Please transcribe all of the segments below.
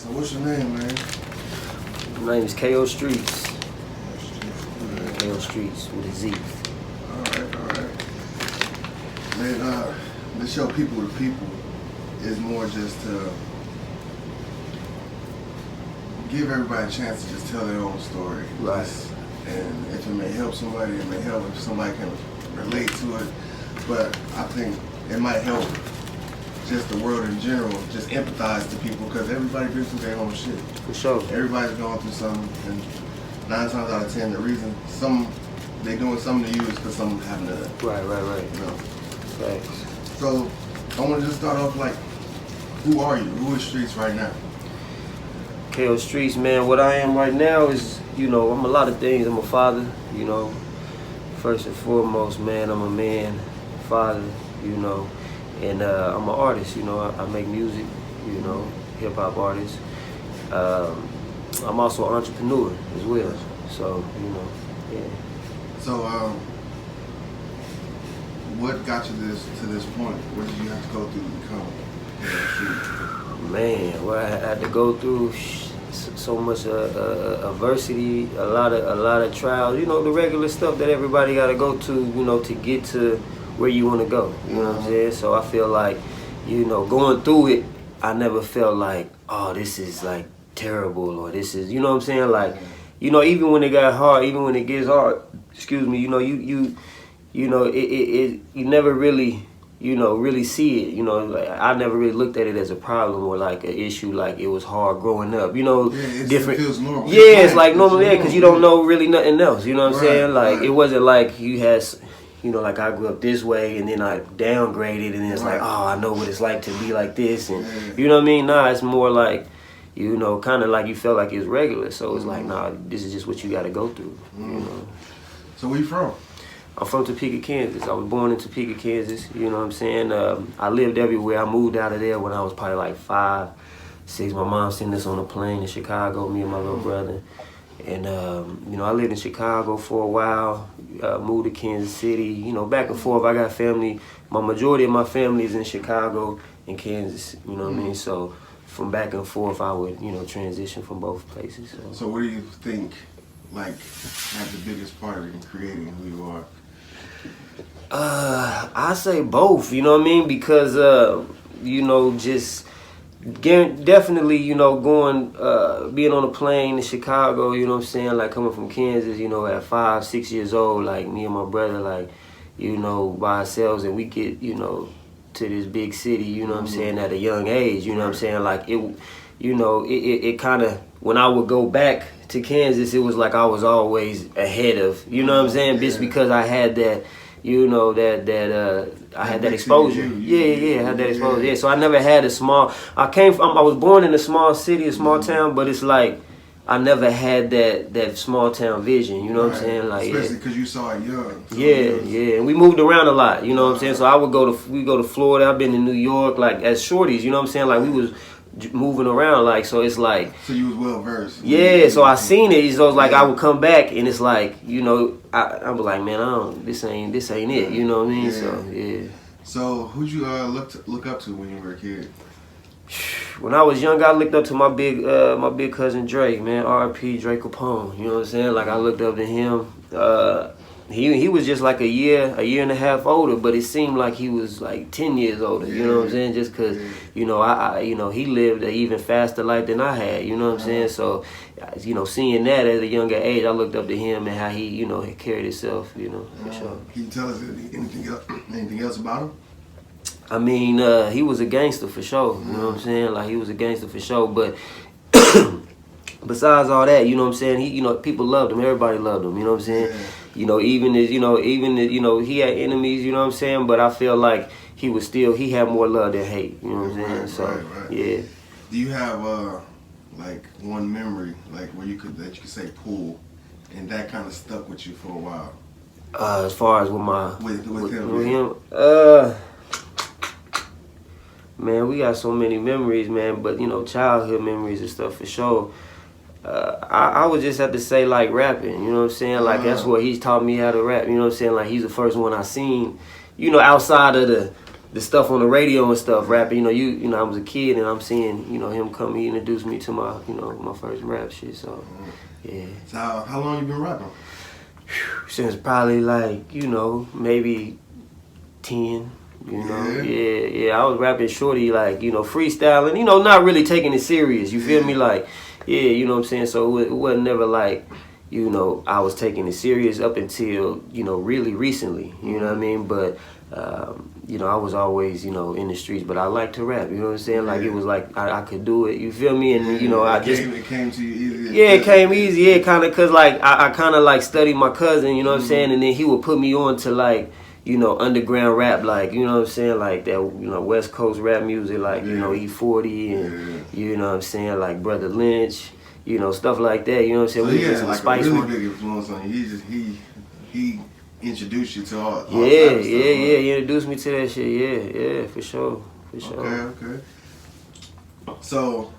So what's your name, man? My name is KOStreetz. KOStreetz with a Z. Alright. Man, this show People to People is more just to give everybody a chance to just tell their own story. Right. And if it may help somebody, it may help if somebody can relate to it. But I think it might help just the world in general, just empathize to people, because everybody been through their own shit. For sure. Everybody's going through something, and 9 times out of 10, the reason they doing something to you is because something happened to them. Right. You know? Thanks. So I want to just start off like, who are you? Who is Streetz right now? KOStreetz, man, what I am right now is, I'm a lot of things. I'm a father, First and foremost, man, I'm a man, father, and I'm an artist, I make music, hip-hop artist. I'm also an entrepreneur as well, so, yeah. So, what got you to this point? What did you have to go through to become Streetz? Man, well, I had to go through so much adversity, a lot of trials, the regular stuff that everybody got to go to, to get to where you want to go. You know what I'm saying? So I feel like, going through it, I never felt like, oh, this is like terrible, or this is, you know what I'm saying? Like, even when it got hard, even when it gets hard, excuse me, you never really, really see it. Like, I never really looked at it as a problem or like an issue, like it was hard growing up. Different. It feels normal. Yeah, it's like normal, yeah, because you don't know really nothing else. You know what I'm saying? Like, it wasn't like you had, like I grew up this way and then I downgraded and it's like, oh, I know what it's like to be like this. And you know what I mean? Nah, it's more like, kind of like you felt like it's regular. So it's like, nah, this is just what you got to go through. So where you from? I'm from Topeka, Kansas. I was born in Topeka, Kansas. You know what I'm saying? I lived everywhere. I moved out of there when I was probably like 5, 6. My mom sent us on a plane to Chicago, me and my little brother. And, I lived in Chicago for a while, moved to Kansas City, back and forth. I got family. My majority of my family is in Chicago and Kansas, you know what I mean? So from back and forth, I would, transition from both places. So what do you think, like, had the biggest part in creating who you are? I say both, you know what I mean? Because, just definitely, going, being on a plane in Chicago, you know what I'm saying? Like coming from Kansas, at 5, 6 years old, like me and my brother, like, by ourselves, and we get, to this big city, you know what I'm saying, at a young age, you know what I'm saying? Like it kind of, when I would go back to Kansas, it was like I was always ahead of, you know what I'm saying? Just because I had that, I had that exposure. I had that exposure. Yeah, so I never had I was born in a small city, a small town, but it's like I never had that small town vision, you know what I'm saying? Like, especially because you saw it young. So and we moved around a lot, you know what I'm saying? So I would we go to Florida, I've been to New York, like as shorties, you know what I'm saying? Like we was moving around, like, so it's like, so you was well versed. Yeah, so I seen it. So it's like I would come back and it's like, I was like, man, this ain't it, you know what I mean? So yeah. So who'd you look up to when you were a kid? When I was young, I looked up to my big cousin Drake, man. R.I.P. Drake Capone. You know what I'm saying? Like I looked up to him. He was just like a year and a half older, but it seemed like he was like 10 years older. You know what I'm saying? Just because, he lived an even faster life than I had. You know what I'm saying? So, seeing that at a younger age, I looked up to him and how he, he carried himself. For sure. Can you tell us anything else about him? I mean, he was a gangster for sure. You know what I'm saying? Like he was a gangster for sure, but. Besides all that, you know what I'm saying? He, people loved him. Everybody loved him. You know what I'm saying? Even he had enemies. You know what I'm saying? But I feel like he had more love than hate. You know what I'm saying? So yeah. Do you have like one memory, like where you could say pool, and that kind of stuck with you for a while? As far as with him. Man, we got so many memories, man. But childhood memories and stuff for sure. I would just have to say like rapping, you know what I'm saying? Like that's what he's taught me how to rap, you know what I'm saying? Like he's the first one I seen, outside of the stuff on the radio and stuff, rapping. You know, I was a kid and I'm seeing, you know, him come. He introduced me to my, you know, my first rap shit. So, yeah. So how long you been rapping? Since probably like, you know, maybe 10. You know, yeah. I was rapping shorty, like, you know, freestyling. You know, not really taking it serious. You feel me? Like, yeah, you know what I'm saying. So it wasn't never like, you know, I was taking it serious up until, you know, really recently. You know what I mean? But you know, I was always, you know, in the streets, but I like to rap, you know what I'm saying? Like, it was like, I could do it, you feel me? And, you know, it came to you easy. Yeah, it came easy, yeah, kind of, because, like, I kind of, like, studied my cousin, you know what I'm saying? And then he would put me on to, like, you know, underground rap, like, you know what I'm saying? Like, that, you know, West Coast rap music, like, you know, E40 and, you know what I'm saying? Like, Brother Lynch, you know, stuff like that, you know what I'm saying? So we he had, like, a really one. big influence on you. He introduced you to all types of stuff, He introduced me to that shit. Yeah, for sure. Okay. So,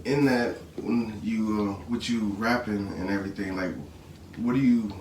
in that, when you with you rapping and everything, like, what do you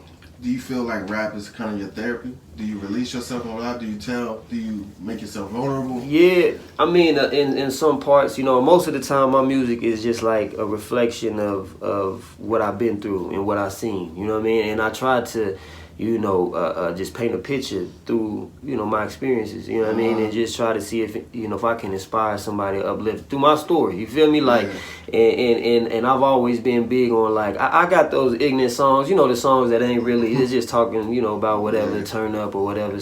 feel like rap is kind of your therapy? Do you release yourself on rap? Do you make yourself vulnerable? Yeah, I mean, in some parts, you know, most of the time my music is just like a reflection of what I've been through and what I've seen, you know what I mean? And I try to, you know, just paint a picture through, you know, my experiences, you know what I mean? And just try to see if, you know, if I can inspire somebody, uplift through my story, you feel me? Like, and I've always been big on, like, I got those ignorant songs, you know, the songs that ain't really, it's just talking, you know, about whatever, turn up or whatever,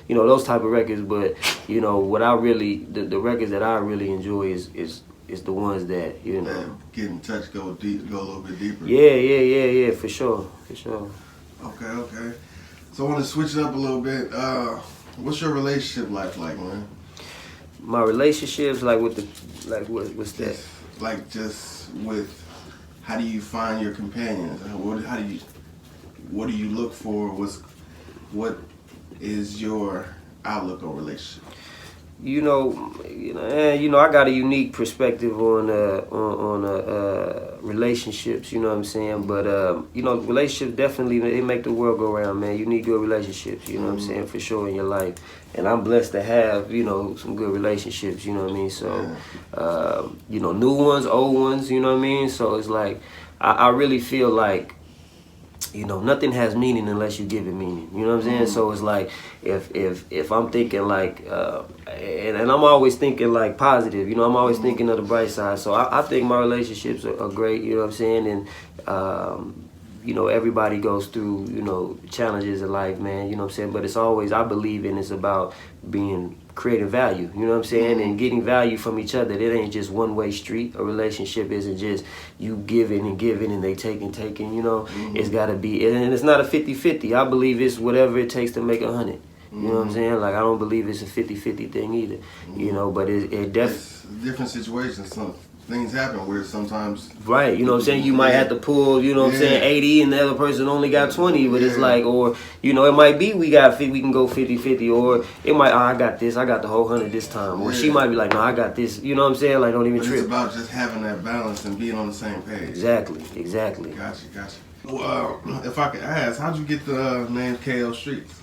you know, those type of records. But, you know, what I really, the records that I really enjoy is the ones that, you know. That get in touch, go deep, go a little bit deeper. Yeah, for sure. Okay. So I want to switch it up a little bit. What's your relationship life like, man? My relationships, like, with the, like, what's that? Like, just with, how do you find your companions? What do you look for? What is your outlook on relationship? You know, I got a unique perspective on relationships. You know what I'm saying? But you know, relationships definitely, they make the world go round, man. You need good relationships. You know what I'm saying, for sure, in your life. And I'm blessed to have, you know, some good relationships. You know what I mean? So, you know, new ones, old ones. You know what I mean? So it's like, I really feel like, you know, nothing has meaning unless you give it meaning. You know what I'm saying? So it's like, if I'm thinking like, and I'm always thinking like positive, you know, I'm always thinking of the bright side. So I think my relationships are great, you know what I'm saying? And, you know, everybody goes through, you know, challenges in life, man, you know what I'm saying? But it's always, I believe in, it's about creating value, you know what I'm saying? And getting value from each other. It ain't just one-way street. A relationship isn't just you giving and they taking, you know? It's got to be, and it's not a 50-50. I believe it's whatever it takes to make 100. You know what I'm saying? Like, I don't believe it's a 50-50 thing either, you know? But it definitely... It's different situations. Some things happen where sometimes... Right, you know what I'm saying? You might have to pull, you know what I'm saying, 80 and the other person only got 20, but it's like, or, you know, it might be we can go 50-50, or it might, I got this, I got the whole 100 this time, or she might be like, no, I got this, you know what I'm saying? Like, don't even trip. It's about just having that balance and being on the same page. Exactly. Gotcha. Well, if I could ask, how'd you get the name KOStreetz?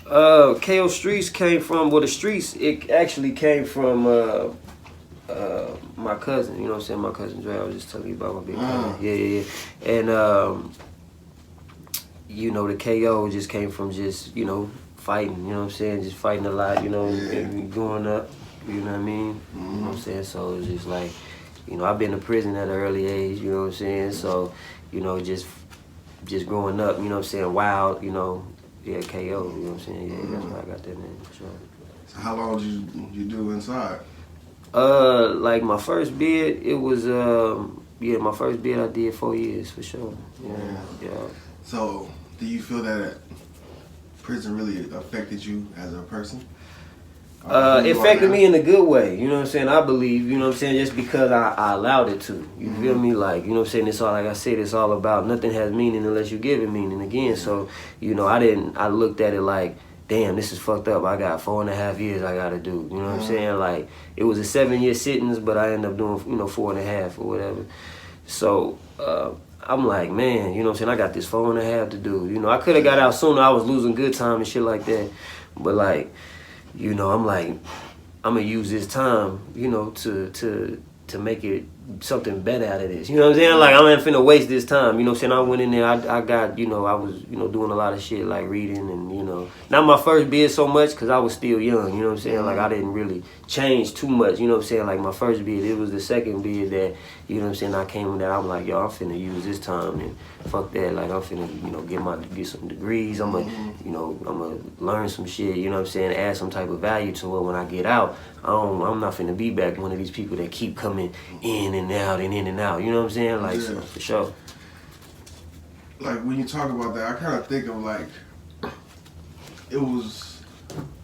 KOStreetz came from, well, the streets, it actually came from, my cousin, you know what I'm saying? My cousin Dre, I was just telling you about my big cousin. Yeah. And, you know, the KO just came from just, you know, fighting, you know what I'm saying? Just fighting a lot, you know, and growing up, you know what I mean? You know what I'm saying? So it was just like, you know, I've been to prison at an early age, you know what I'm saying? So, you know, just growing up, you know what I'm saying? Wild, you know, KO, you know what I'm saying? Yeah, that's why I got that name, for sure. So how long did you do inside? Like my first bid, it was my first bid I did 4 years for sure. Yeah. So, do you feel that prison really affected you as a person? It affected me in a good way, you know what I'm saying? I believe, you know what I'm saying, just because I allowed it to. You feel me? Like, you know what I'm saying, it's all, like I said, it's all about nothing has meaning unless you give it meaning again. So, you know, I looked at it like, damn, this is fucked up. I got 4.5 years I gotta do. You know what I'm saying? Like, it was a 7-year sentence, but I ended up doing, you know, 4.5 or whatever. So, I'm like, man, you know what I'm saying? I got this 4.5 to do. You know, I could have got out sooner. I was losing good time and shit like that. But like, you know, I'm like, I'm gonna use this time, you know, to make it something better out of this. You know what I'm saying? Like, I'm not finna waste this time. You know what I'm saying? I went in there, I got, you know, I was, you know, doing a lot of shit like reading and, you know, not my first bid so much because I was still young. You know what I'm saying? Like, I didn't really change too much. You know what I'm saying? Like, my first bid, it was the second bid that, you know what I'm saying, I came in that I'm like, yo, I'm finna use this time and fuck that. Like, I'm finna, you know, get some degrees. I'm gonna, you know, I'm gonna learn some shit, you know what I'm saying, add some type of value to it when I get out. I'm not finna be back one of these people that keep coming in and out and in and out. You know what I'm saying? Like, so, for sure. Like, when you talk about that, I kind of think of like, it was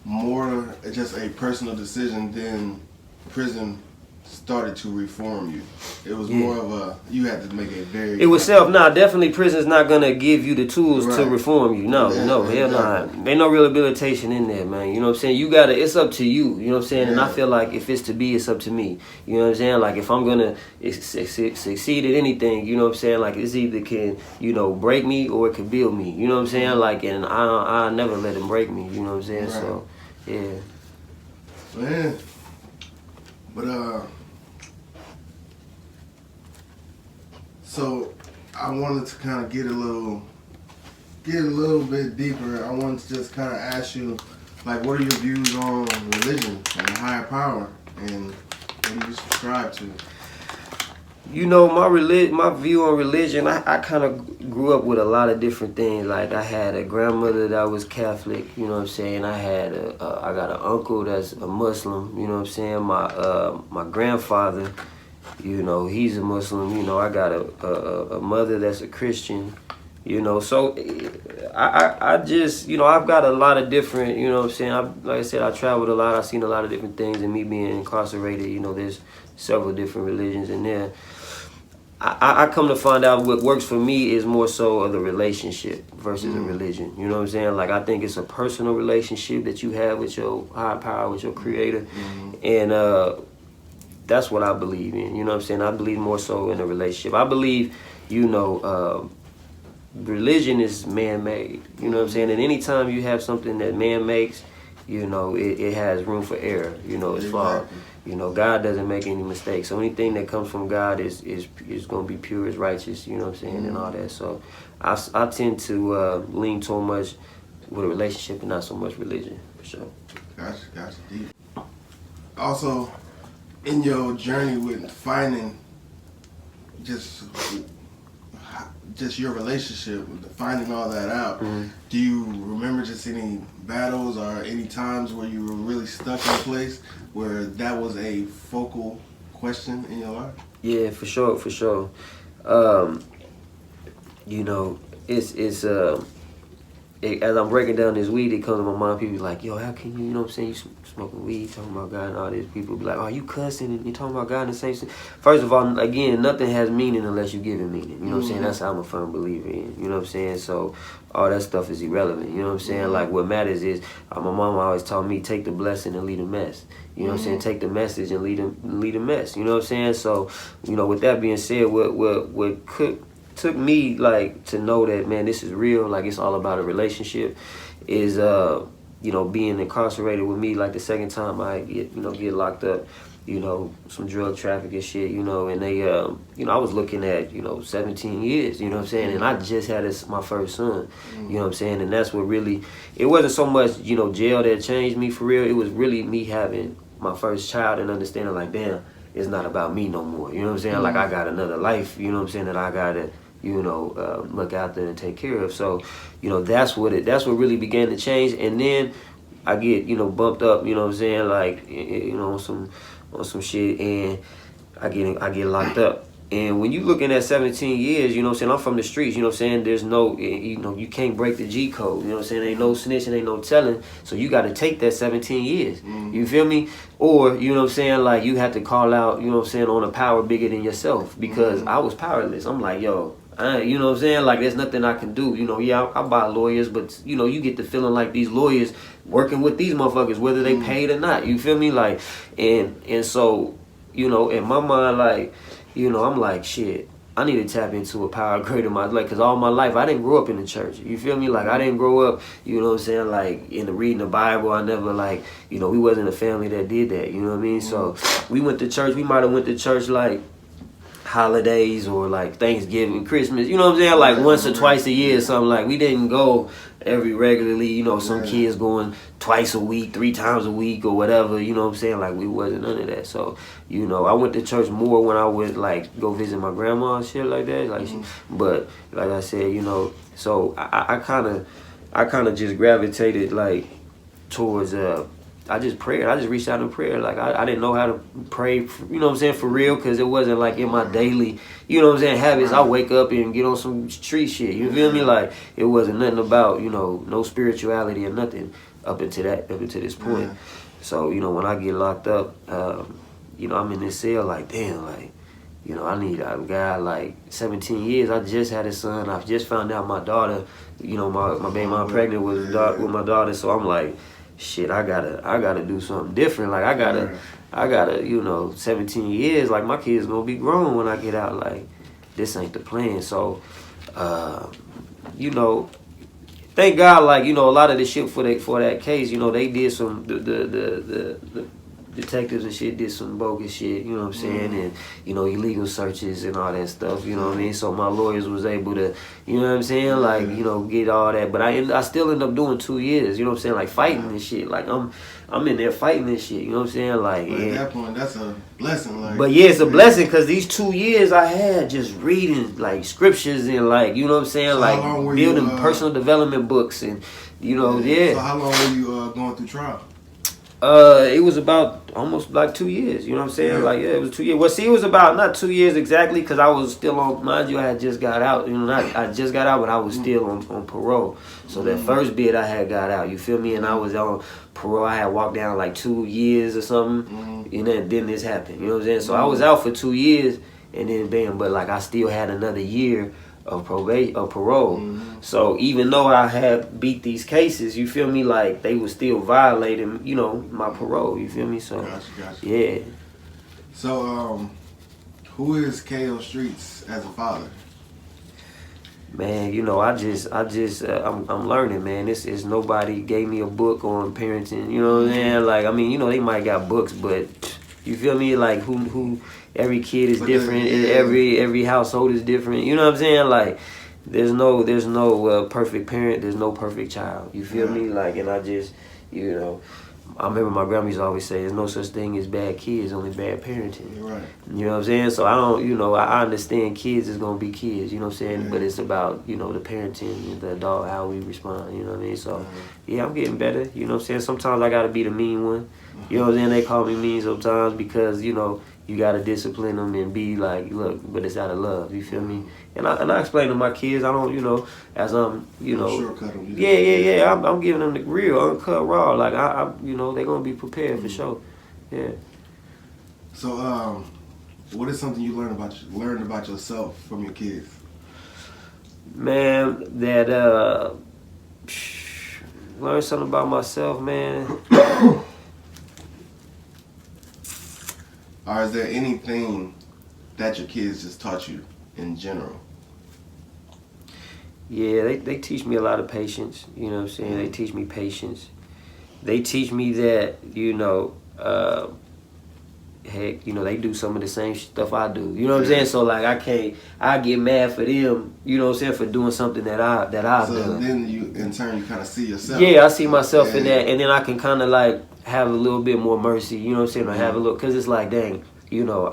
more just a personal decision than prison started to reform you. It was more of a, you had to make a very... It was definitely prison's not gonna give you the tools to reform you. No, hell nah. Ain't no rehabilitation in there, man. You know what I'm saying? You gotta, it's up to you. You know what I'm saying? And I feel like if it's to be, it's up to me. You know what I'm saying? Like, if I'm gonna succeed at anything, you know what I'm saying? Like, it's either can, you know, break me or it can build me. You know what I'm saying? Like, and I never let them break me. You know what I'm saying? So, yeah. Man. But, so I wanted to kind of get a little bit deeper. I wanted to just kind of ask you, like, what are your views on religion and a higher power, and what do you subscribe to? You know, my view on religion, I kind of grew up with a lot of different things. Like, I had a grandmother that was Catholic, you know what I'm saying? I got an uncle that's a Muslim, you know what I'm saying? My grandfather, you know, he's a Muslim. You know, I got a mother that's a Christian, you know. So I just, you know, I've got a lot of different, you know what I'm saying? Like I said, I traveled a lot. I've seen a lot of different things. And me being incarcerated, you know, there's several different religions in there. I come to find out what works for me is more so of the relationship versus a religion. You know what I'm saying? Like, I think it's a personal relationship that you have with your higher power, with your creator. And that's what I believe in. You know what I'm saying? I believe more so in a relationship. I believe, you know, religion is man-made. You know what I'm saying? And anytime you have something that man makes, you know, it has room for error. You know, it's flawed. You know, God doesn't make any mistakes. So anything that comes from God is going to be pure, is righteous, you know what I'm saying, and all that. So I tend to lean too much with a relationship and not so much religion, for sure. Gotcha, deep. Also, in your journey with finding just your relationship, finding all that out, do you remember just any battles or any times where you were really stuck in a place where that was a focal question in your life? Yeah, for sure. You know, it's as I'm breaking down this weed, it comes to my mind. People be like, yo, how can you know what I'm saying, you smoking weed, talking about God and all this. People be like, oh, you cussing and you talking about God and the same thing. First of all, again, nothing has meaning unless you give it meaning. You know what I'm saying? That's how I'm a firm believer in. You know what I'm saying? So all that stuff is irrelevant. You know what I'm saying? Like, what matters is, my mama always taught me, take the blessing and lead a mess. You know what I'm saying? Take the message and lead a mess. You know what I'm saying? So, you know, with that being said, what took me, like, to know that, man, this is real, like, it's all about a relationship, is you know, being incarcerated with me. Like, the second time I get locked up, you know, some drug trafficking shit, you know, and they you know, I was looking at, you know, 17 years, you know what I'm saying, and I just had my first son, you know what I'm saying, and that's what really, it wasn't so much, you know, jail that changed me for real. It was really me having my first child and understanding, like, damn, it's not about me no more, you know what I'm saying? Like, I got another life, you know what I'm saying, that I gotta, you know, look out there and take care of. So, you know, that's what really began to change. And then I get, you know, bumped up, you know what I'm saying, like, you know, on some shit, and I get locked up. And when you looking at 17 years, you know what I'm saying, I'm from the streets, you know what I'm saying, there's no, you know, you can't break the G code, you know what I'm saying, ain't no snitching, ain't no telling, so you got to take that 17 years, you feel me? Or, you know what I'm saying, like, you have to call out, you know what I'm saying, on a power bigger than yourself, because I was powerless. I'm like, yo, you know what I'm saying, like, there's nothing I can do, you know, yeah, I buy lawyers, but, you know, you get the feeling like these lawyers working with these motherfuckers, whether they paid or not, you feel me, like, and so, you know, in my mind, like, you know, I'm like, shit, I need to tap into a power greater than my life, because all my life I didn't grow up in the church. You feel me? Like I didn't grow up, you know what I'm saying, like in the reading the Bible. I never like, you know, we wasn't a family that did that. You know what I mean? So we went to church. We might have went to church like holidays or like Thanksgiving, Christmas, you know what I'm saying, like once or twice a year or something. Like we didn't go every regularly, you know, some kids going twice a week, 3 times a week or whatever, you know what I'm saying, like we wasn't none of that. So, you know, I went to church more when I would like go visit my grandma and shit like that, like but like I said, you know, so I kind of just gravitated like towards I just prayed. I just reached out in prayer. Like, I didn't know how to pray, you know what I'm saying, for real, because it wasn't, like, in my daily, you know what I'm saying, habits. I wake up and get on some street shit, you feel me? Like, it wasn't nothing about, you know, no spirituality or nothing up until this point. So, you know, when I get locked up, you know, I'm in this cell, like, damn, like, you know, I need a guy, like, 17 years. I just had a son. I just found out my daughter, you know, my baby mom pregnant with my daughter. So I'm like, shit, I gotta do something different. Like I gotta, you know, 17 years, like my kids gonna be grown when I get out. Like this ain't the plan. So, you know, thank God, like, you know, a lot of the shit for that case, you know, they did some the detectives and shit did some bogus shit, you know what I'm saying, and, you know, illegal searches and all that stuff, you know what I mean, so my lawyers was able to, you know what I'm saying, like, you know, get all that, but I still end up doing 2 years, you know what I'm saying, like, fighting and shit, like, I'm in there fighting and shit, you know what I'm saying, like, but at that point, that's a blessing, like. But yeah, it's a blessing, because these 2 years I had just reading, like, scriptures and, like, you know what I'm saying, so like, building personal development books and, you know, So how long were you going through trial? It was about almost like 2 years, you know what I'm saying? Like, yeah, it was 2 years. Well, see, it was about not 2 years exactly, because I was still on, mind you, I had just got out, you know, I just got out, but I was still on parole. So that first bid I had got out, you feel me? And I was on parole. I had walked down like 2 years or something, and then this happened, you know what I'm saying? So I was out for 2 years, and then bam, but like I still had another year of parole. So even though I had beat these cases, you feel me, like they was still violating, you know, my parole, you feel me? So Gotcha. yeah. So who is KOStreetz as a father? Man, you know, I'm learning, man. This is nobody gave me a book on parenting, you know what I'm saying? Like, I mean, you know, they might got books, but you feel me? Like who every kid is different, and every household is different. You know what I'm saying? Like there's no perfect parent, there's no perfect child. You feel me? Like, and I just, you know, I remember my grandma used to always say, "There's no such thing as bad kids, only bad parenting." Right. You know what I'm saying? So I don't, you know, I understand kids is gonna be kids. You know what I'm saying? But it's about, you know, the parenting, the adult, how we respond. You know what I mean? So yeah, I'm getting better. You know what I'm saying? Sometimes I gotta be the mean one. You know what I'm saying? They call me mean sometimes because, you know, you gotta discipline them and be like, look, but it's out of love. You feel me? And I explain to my kids, I don't, you know, as I'm, you know, shortcut them. Yeah. I'm giving them the real, uncut, raw. Like I you know, they're gonna be prepared for sure. Yeah. So, what is something you learned about yourself from your kids? Man, that learn something about myself, man. Or is there anything that your kids just taught you in general? Yeah, they teach me a lot of patience. You know what I'm saying? They teach me patience. They teach me that, you know, heck, you know, they do some of the same stuff I do. You know what I'm saying? So like I get mad for them, you know what I'm saying, for doing something that I've done. So then you, in turn, you kind of see yourself. Yeah, I see myself in that, and then I can kind of like have a little bit more mercy, you know what I'm saying, or have a little, cause it's like, dang, you know,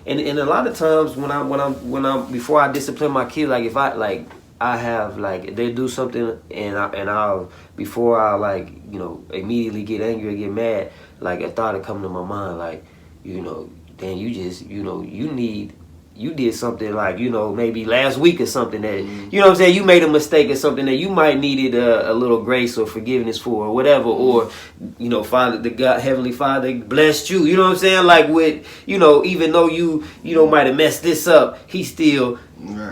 and a lot of times when I'm before I discipline my kids, like if I have like they do something and I'll before I like, you know, immediately get angry or get mad, like a thought will come to my mind, like, you know, then you just, you know, you did something like, you know, maybe last week or something that, you know what I'm saying, you made a mistake or something that you might needed a little grace or forgiveness for or whatever, or, you know, Father, the God, Heavenly Father blessed you, you know what I'm saying, like with, you know, even though you know, might have messed this up, He still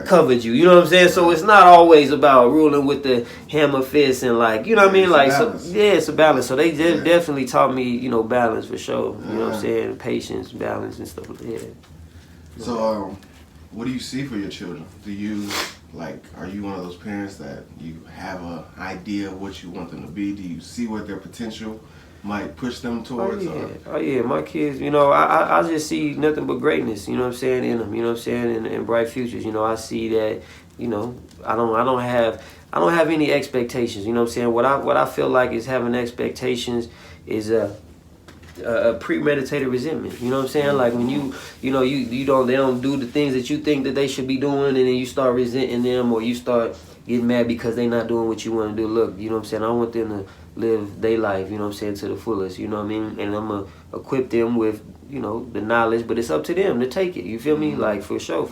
covered you, you know what I'm saying, so it's not always about ruling with the hammer fist and like, you know what I mean, like, so, yeah, it's a balance, so they definitely taught me, you know, balance for sure, you know what I'm saying, patience, balance and stuff like that. So, what do you see for your children? Do you, like, are you one of those parents that you have an idea of what you want them to be? Do you see what their potential might push them towards? Oh yeah, my kids, you know, I just see nothing but greatness, you know what I'm saying, in them, you know what I'm saying, and bright futures. You know, I see that, you know, I don't have any expectations, you know what I'm saying. What I feel like is having expectations is a premeditated resentment. You know what I'm saying? Like when you know, they don't do the things that you think that they should be doing, and then you start resenting them, or you start getting mad because they not doing what you want to do. Look, you know what I'm saying? I want them to live their life, you know what I'm saying, to the fullest, you know what I mean? And I'm going to equip them with, you know, the knowledge, but it's up to them to take it, you feel me? Like, for sure.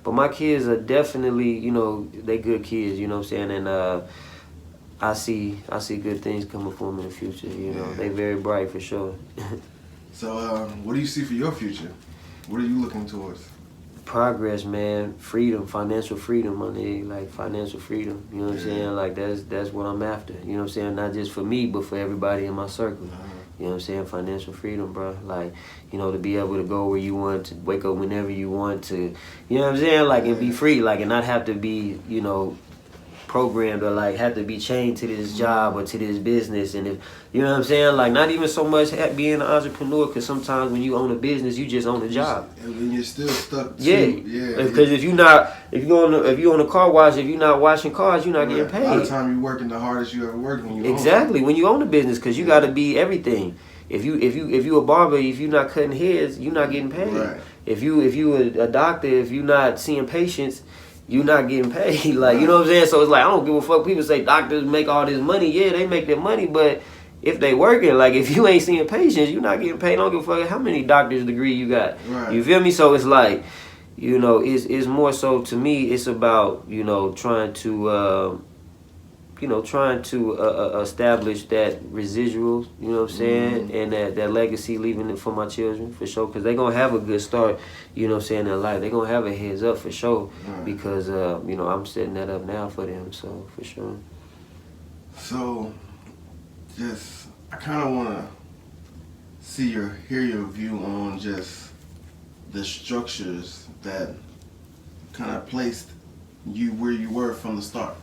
But my kids are definitely, you know, they good kids, you know what I'm saying? And I see good things coming for them in the future, you know. They very bright, for sure. So, what do you see for your future? What are you looking towards? Progress, man. Freedom, financial freedom, my nigga. Like, financial freedom, you know what I'm saying? Like, that's what I'm after, you know what I'm saying? Not just for me, but for everybody in my circle. You know what I'm saying? Financial freedom, bro. Like, you know, to be able to go where you want, to wake up whenever you want to, you know what I'm saying? Like, and be free, like, and not have to be, you know, programmed or like have to be chained to this job or to this business. And if you know what I'm saying, like, not even so much being an entrepreneur, because sometimes when you own a business, you just own a job. And when you're still stuck to, because if you on a car wash, if you're not washing cars, you're not getting paid. A lot of time you're working the hardest you ever worked when you when you own a business, because you got to be everything. If you a barber, if you're not cutting heads, you're not getting paid. Right. If you a doctor, if you're not seeing patients, you're not getting paid. Like, you know what I'm saying? So it's like, I don't give a fuck. People say doctors make all this money. Yeah, they make their money, but if they working, like, if you ain't seeing patients, you're not getting paid. I don't give a fuck how many doctor's degree you got. Right. You feel me? So it's like, you know, it's more so, to me, it's about, you know, trying to establish that residual, you know what I'm saying, and that legacy, leaving it for my children, for sure, because they're going to have a good start, you know what I'm saying, in life. They're going to have a heads up, for sure, because, you know, I'm setting that up now for them, so, for sure. So, just, I kind of want to hear your view on just the structures that kind of placed you where you were from the start.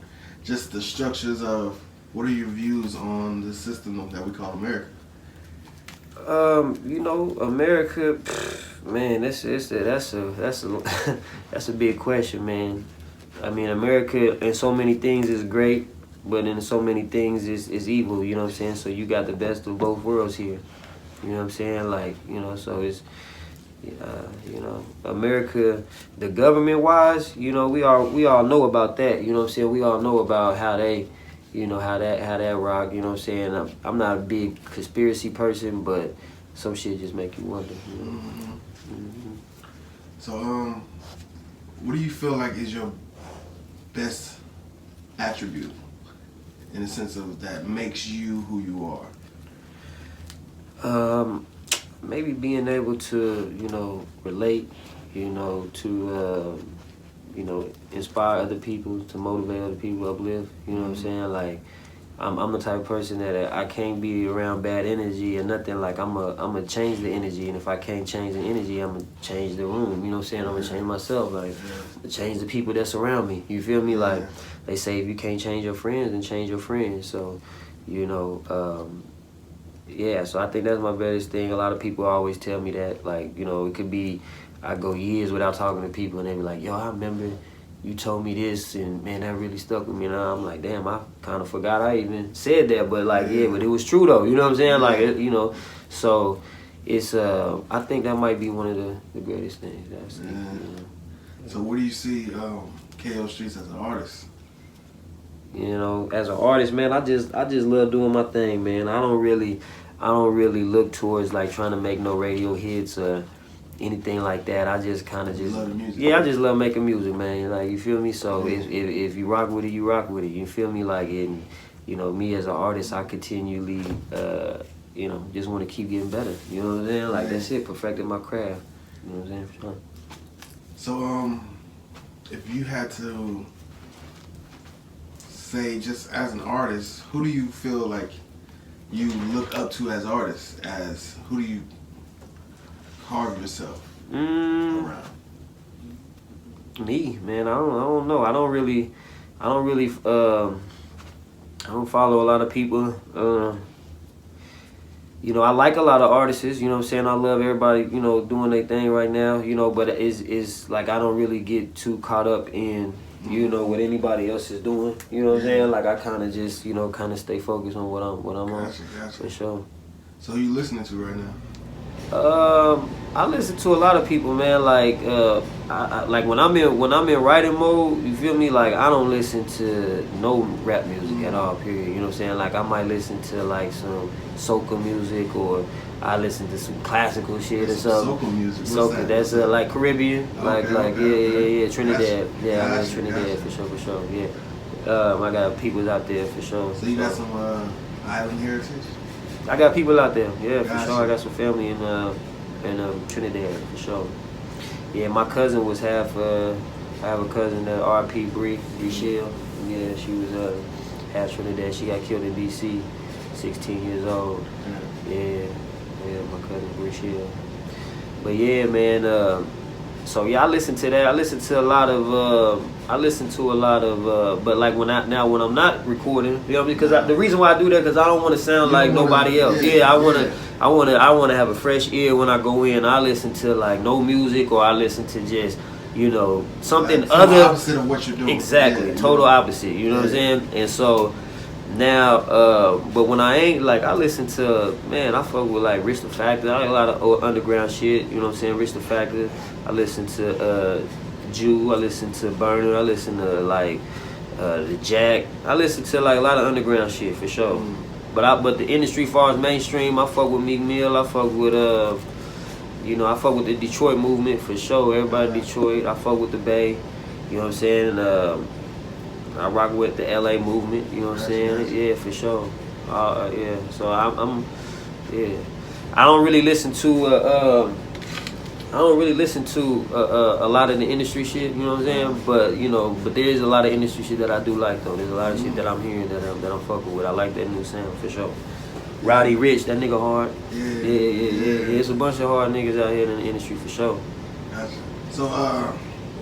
Just the structures of, what are your views on the system that we call America? You know, America, man, that's a big question, man. I mean, America in so many things is great, but in so many things is evil, you know what I'm saying? So you got the best of both worlds here. You know what I'm saying? Like, you know, so it's, you know, America, the government wise, you know, we all know about that, you know what I'm saying? We all know about how they, you know, how that rock, you know what I'm saying? I'm not a big conspiracy person, but some shit just make you wonder, you know? So, what do you feel like is your best attribute, in the sense of that makes you who you are? Maybe being able to, you know, relate, you know, to, you know, inspire other people, to motivate other people, uplift, you know what I'm saying? Like, I'm the type of person that I can't be around bad energy or nothing. Like, I'm a change the energy, and if I can't change the energy, I'm gonna change the room, you know what I'm saying? I'm gonna change myself, like, change the people that's around me, you feel me? Like, they say if you can't change your friends, then change your friends. So, you know, yeah, so I think that's my biggest thing. A lot of people always tell me that, like, you know, it could be, I go years without talking to people, and they be like, yo, I remember you told me this, and man, that really stuck with me. And I'm like, damn, I kind of forgot I even said that, but like, yeah, but it was true though, you know what I'm saying? Like, you know, so it's, I think that might be one of the greatest things that I've seen. You know? So what do you see KOStreetz as an artist? You know, as an artist, man, I just love doing my thing, man. I don't really look towards like trying to make no radio hits or anything like that. I just kind of just, love the music. Yeah, I just love making music, man. Like, you feel me? So if you rock with it, you rock with it. You feel me? Like, and you know, me as an artist, I continually, you know, just want to keep getting better. You know what I'm saying? Like, that's it, perfecting my craft. You know what I'm saying? For sure. So, if you had to say, just as an artist, who do you feel like you look up to as artists? As who do you carve yourself around? Me, man, I don't know. I don't really, I don't follow a lot of people. You know, I like a lot of artists, you know what I'm saying? I love everybody, you know, doing their thing right now, you know, but it's like I don't really get too caught up in, you know, what anybody else is doing. You know what I'm saying? Like I kind of just, you know, kind of stay focused on what I'm on. Gotcha. For sure. So who you listening to right now? I listen to a lot of people, man. Like, like when I'm in writing mode, you feel me? Like I don't listen to no rap music at all. Period. You know what I'm saying? Like I might listen to like some soca music, or I listen to some classical shit or something. Soca music. Soca. That's like Caribbean. Okay. Yeah. Trinidad. Gotcha. Yeah, I Gotcha. love Trinidad for sure. Yeah. I got people out there for sure. So you got some island heritage? I got people out there, yeah, for Gotcha. sure. I got some family in Trinidad, for sure. Yeah, my cousin was half. I have a cousin that R.P. Bree Shell. Yeah, she was half Trinidad. She got killed in D.C. 16 years old. Yeah, my cousin Bree Shell. But yeah, man. So yeah, I listen to that. I listen to a lot of. But like when I'm not recording, you know, because the reason why I do that because I don't want to sound like nobody else. I want to have a fresh ear when I go in. I listen to like no music, or I listen to just, you know, something like, other opposite of what you're doing. Exactly, total opposite. You know what I'm saying? And so now, but when I ain't, like, I listen to, man, I fuck with like Rich the Factor. I like a lot of underground shit. You know what I'm saying? Rich the Factor. I listen to Jew. I listen to Burner. I listen to like the Jack. I listen to like a lot of underground shit for sure. But the industry, far as mainstream, I fuck with Meek Mill. I fuck with you know, I fuck with the Detroit movement for sure. Everybody in Detroit. I fuck with the Bay. You know what I'm saying? I rock with the LA movement. You know what I'm saying? Yeah, for sure. Yeah. So I'm yeah. I don't really listen to a lot of the industry shit, you know what I'm saying? But you know, there is a lot of industry shit that I do like though. There's a lot of shit that I'm hearing that I'm fucking with. I like that new sound for sure. Rowdy Rich, that nigga hard. Yeah. It's a bunch of hard niggas out here in the industry for sure. Gotcha. So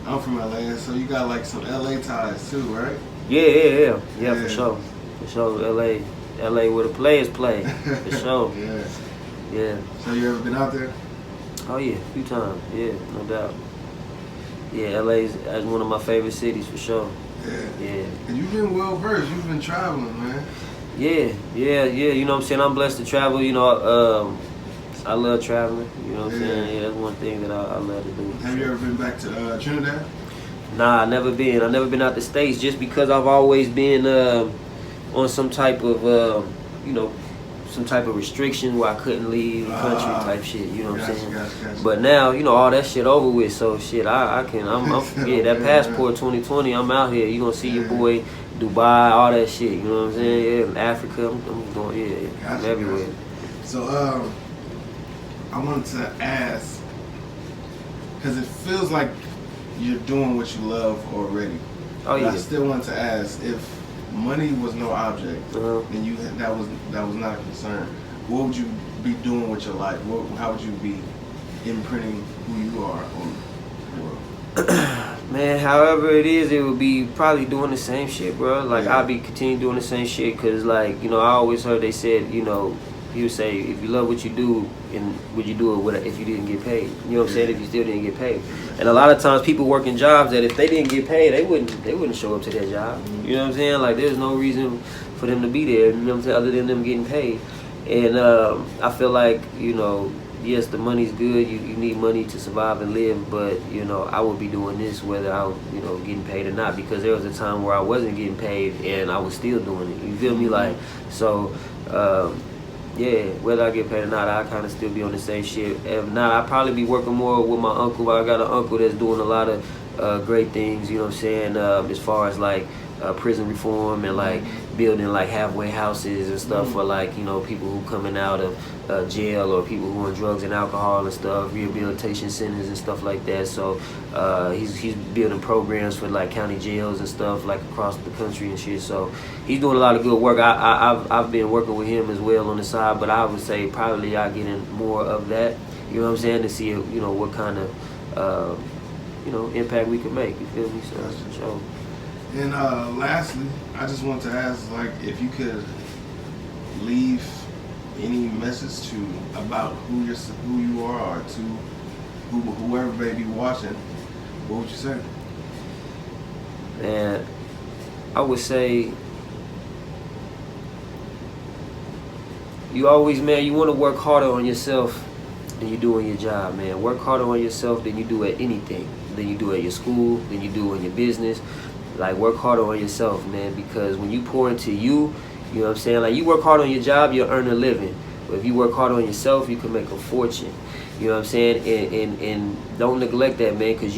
I'm from LA, so you got like some LA ties too, right? Yeah, for sure. For sure, LA where the players play. For sure. Yeah. So you ever been out there? Oh yeah, a few times. Yeah, no doubt. Yeah, LA's as one of my favorite cities for sure. Yeah. And you've been well versed. You've been traveling, man. Yeah. You know what I'm saying? I'm blessed to travel. You know, I love traveling. You know what I'm saying? Yeah, that's one thing that I love to do. Have you ever been back to Trinidad? Nah, I've never been out the States just because I've always been on some type of, you know, some type of restriction where I couldn't leave the country type shit, you know what I'm saying? Gotcha. But now, you know, all that shit over with, so shit, I'm that passport 2020, I'm out here. You gonna see your boy Dubai, all that shit, you know what I'm saying? Yeah, Africa, I'm going, I'm everywhere. So, I wanted to ask, because it feels like you're doing what you love already. Oh yeah. But I still want to ask, if money was no object, and that was not a concern, what would you be doing with your life? How would you be imprinting who you are on the world? Man, however it is, it would be probably doing the same shit, bro. Like I'll be continuing doing the same shit, cause like, you know, I always heard they said, you know, he would say, if you love what you do, and would you do it if you didn't get paid? You know what I'm saying? If you still didn't get paid. And a lot of times people work in jobs that if they didn't get paid, they wouldn't show up to their job. You know what I'm saying? Like there's no reason for them to be there, you know what I'm saying, other than them getting paid. And I feel like, you know, yes, the money's good. You need money to survive and live, but you know, I would be doing this whether I was, you know, getting paid or not, because there was a time where I wasn't getting paid and I was still doing it. You feel me? Like, so yeah, whether I get paid or not, I kind of still be on the same shit. If not, I'd probably be working more with my uncle. I got an uncle that's doing a lot of great things, you know what I'm saying, as far as like prison reform and like building like halfway houses and stuff for like, you know, people who coming out of jail, or people who on drugs and alcohol and stuff, rehabilitation centers and stuff like that. So he's building programs for like county jails and stuff like across the country and shit. So he's doing a lot of good work. I've been working with him as well on the side, but I would say probably I get in more of that, you know what I'm saying, to see, you know, what kind of impact we can make. You feel me? So, Gotcha. sure. And lastly, I just want to ask, like, if you could leave any message about who you are, or to whoever may be watching, what would you say? And I would say, you always, man, you want to work harder on yourself than you do on your job, man. Work harder on yourself than you do at anything. Than you do at your school, than you do in your business. Like, work harder on yourself, man, because when you pour into you, you know what I'm saying? Like, you work hard on your job, you'll earn a living. But if you work hard on yourself, you can make a fortune. You know what I'm saying? And don't neglect that, man, because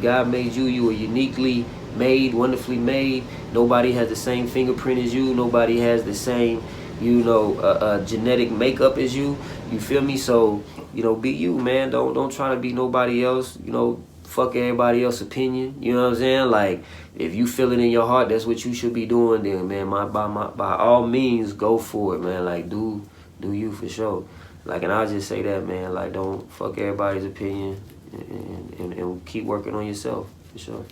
God made you. You are uniquely made, wonderfully made. Nobody has the same fingerprint as you. Nobody has the same, genetic makeup as you. You feel me? So, be you, man. Don't try to be nobody else. Fuck everybody else's opinion. You know what I'm saying? Like, if you feel it in your heart, that's what you should be doing. Then, man, by all means, go for it, man. Like, do you for sure. Like, and I'll just say that, man. Like, don't fuck everybody's opinion, and keep working on yourself for sure.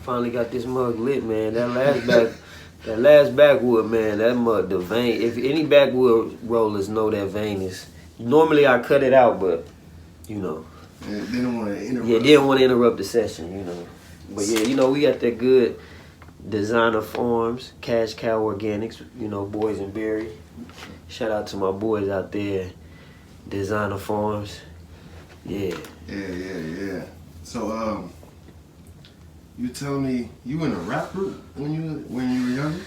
Finally got this mug lit, man. That last backwood, man. That mug, the vein. If any backwood rollers know that vein is. Normally I cut it out, but. Yeah, didn't want to interrupt. Yeah, didn't want to interrupt the session, But yeah, we got that good designer farms, Cash Cow Organics, Boys and Berry. Shout out to my boys out there, designer farms. Yeah. Yeah. So, you telling me you in a rap group when you were younger?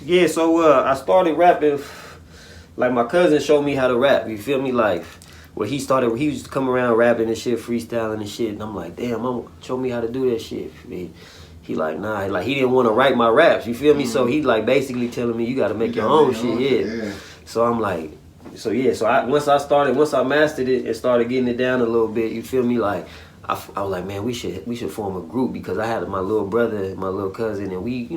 Yeah, so I started rapping. Like, my cousin showed me how to rap. You feel me? Like. Well, he used to come around rapping and shit, freestyling and shit, and I'm like, damn, show me how to do that shit. He like, nah, like, he didn't want to write my raps, you feel me? Mm-hmm. So he like basically telling me, you got to make your own shit, yeah. So I'm like, so once I mastered it and started getting it down a little bit, you feel me? Like, I was like, man, we should form a group, because I had my little brother and my little cousin, and we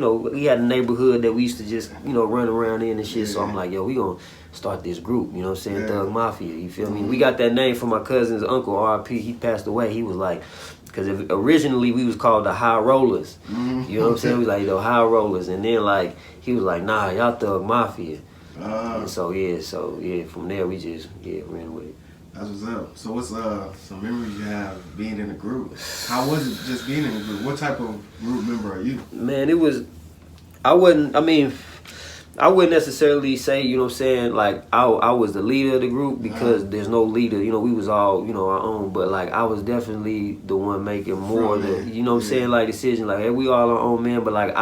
had a neighborhood that we used to just, run around in and shit. Yeah. So I'm like, yo, we gonna start this group, you know what I'm saying? Yeah. Thug Mafia, you feel me? We got that name from my cousin's uncle, R.I.P. He passed away. He was like, because originally we was called the High Rollers. Mm-hmm. You know what I'm saying? We was like, the High Rollers. And then, like, he was like, nah, y'all Thug Mafia. And so from there we just, ran with it. That's what's up. So what's some memories you have being in a group? How was it just being in a group? What type of group member are you? Man, I wouldn't necessarily say, you know what I'm saying, like, I was the leader of the group, because there's no leader, we was all, our own, but, like, I was definitely the one making more than, you know what I'm saying, like, decision, like, hey, we all our own, man, but, like,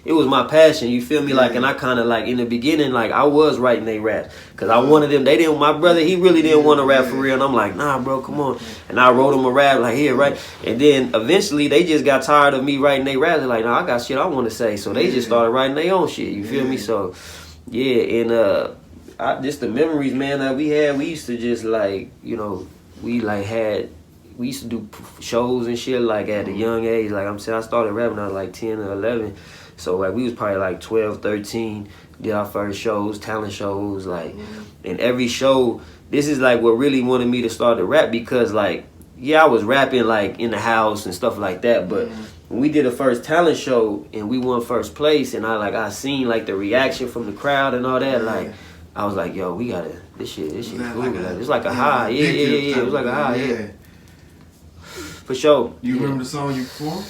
it was my passion, you feel me, like, and I kind of, like, in the beginning, like, I was writing they raps, because I wanted them, my brother, he really didn't want to rap for real, and I'm like, nah, bro, come on, and I wrote him a rap, like, here, right, and then, eventually, they just got tired of me writing they raps, they're like, nah, I got shit I want to say, so they just started writing their own shit, you feel me, so, yeah, and just the memories, man, that we had. We used to just, like, we used to do shows and shit, like, at a young age. Like, I'm saying, I started rapping when I was like 10 or 11, so, like, we was probably like 12, 13, did our first shows, talent shows, like, and every show, this is like what really wanted me to start to rap, because, like, I was rapping, like, in the house and stuff like that, but when we did a first talent show and we won first place, and I seen, like, the reaction from the crowd and all that, like, I was like, yo, we gotta, this shit cool. Like it's like a high. Yeah. It was like a high, yeah. For sure. You remember the song you performed?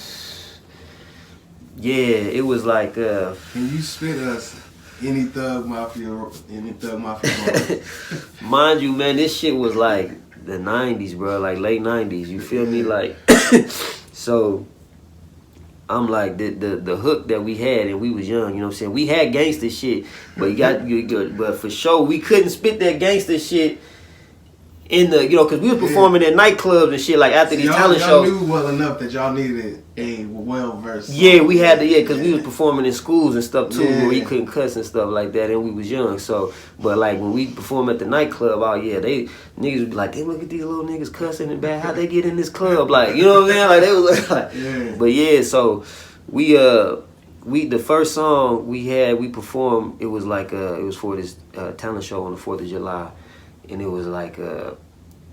Yeah, it was like, Can you spit us any Thug Mafia bars? Mind you, man, this shit was like the 90s, bro, like late 90s, you feel me? Like, so I'm like, the hook that we had, and we was young, you know what I'm saying? We had gangster shit, but for sure, we couldn't spit that gangster shit in the, because we was performing at nightclubs and shit, like, after these talent shows. Y'all knew well enough that y'all needed a well-versed song. Yeah, we had to, because we was performing in schools and stuff, too, where we couldn't cuss and stuff like that, and we was young, so, but, like, when we perform at the nightclub, niggas would be like, hey, look at these little niggas cussing and bad, how'd they get in this club, like, you know what I'm saying, like, they was like, but yeah, so, the first song we performed, it was like, it was for this talent show on the 4th of July, and it was like,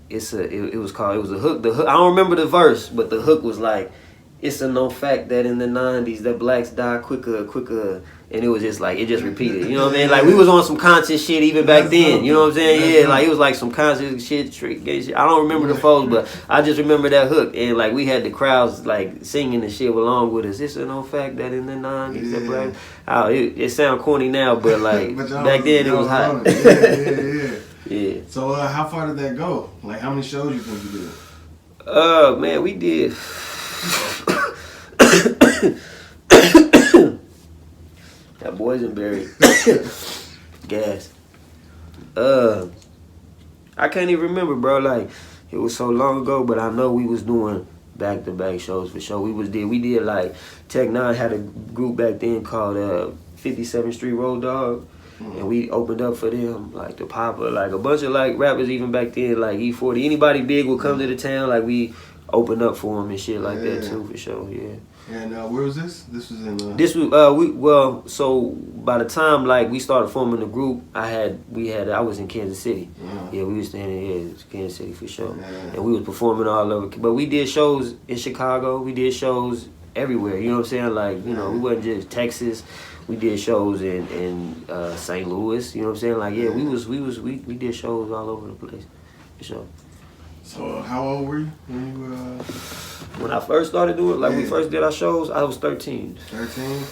it was a hook. The hook, I don't remember the verse, but the hook was like, it's a known fact that in the 90s that blacks die quicker, and it was just like, it just repeated. You know what I mean? Like, we was on some conscious shit even back then. You know what I'm saying? Yeah, like, it was like some conscious shit, street gay shit. I don't remember the flows, but I just remember that hook. And like, we had the crowds like singing the shit along with us. It's a known fact that in the 90s that black... it sound corny now, but like, but back then it was hot. Yeah. So how far did that go? Like, how many shows you think you did? Man, we did... That boysenberry gas. I can't even remember, bro. Like, it was so long ago, but I know we was doing back-to-back shows for sure. We did like Tech Nine had a group back then called 57th Street Road Dog. And we opened up for them, like the Papa, like a bunch of like rappers even back then, like E40. Anybody big would come to the town, like we opened up for them and shit like that too, for sure, yeah. And where was this? This was in. This was so by the time like we started forming the group, I was in Kansas City. Yeah, we was staying in Kansas City for sure, and we was performing all over. But we did shows in Chicago. We did shows everywhere. You know what I'm saying? Like, you know, we wasn't just Texas. We did shows in St. Louis. You know what I'm saying? Like, yeah, we did shows all over the place for sure. So how old were you when you when I first started doing it, like we first did our shows, I was 13. 13?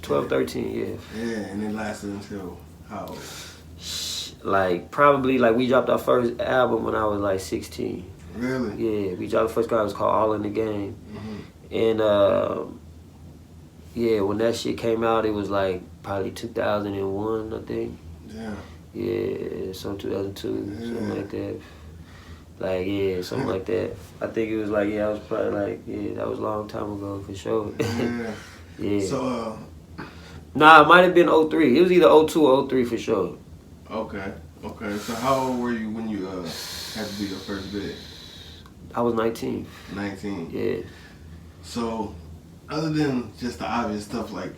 12, 13, yeah. Yeah, and it lasted until how old? Like, probably, like, we dropped our first album when I was, like, 16. Really? Yeah, we dropped the first album, it was called All in the Game. And, yeah, when that shit came out, it was, like, probably 2001, I think. Yeah. Yeah, some 2002, something like that. Like, yeah, something like that. I think it was like, I was probably like, that was a long time ago for sure. Yeah. So, nah, it might have been 03. It was either 02 or 03 for sure. Okay. So how old were you when you had to do your first bid? I was 19. 19? Yeah. So, other than just the obvious stuff like,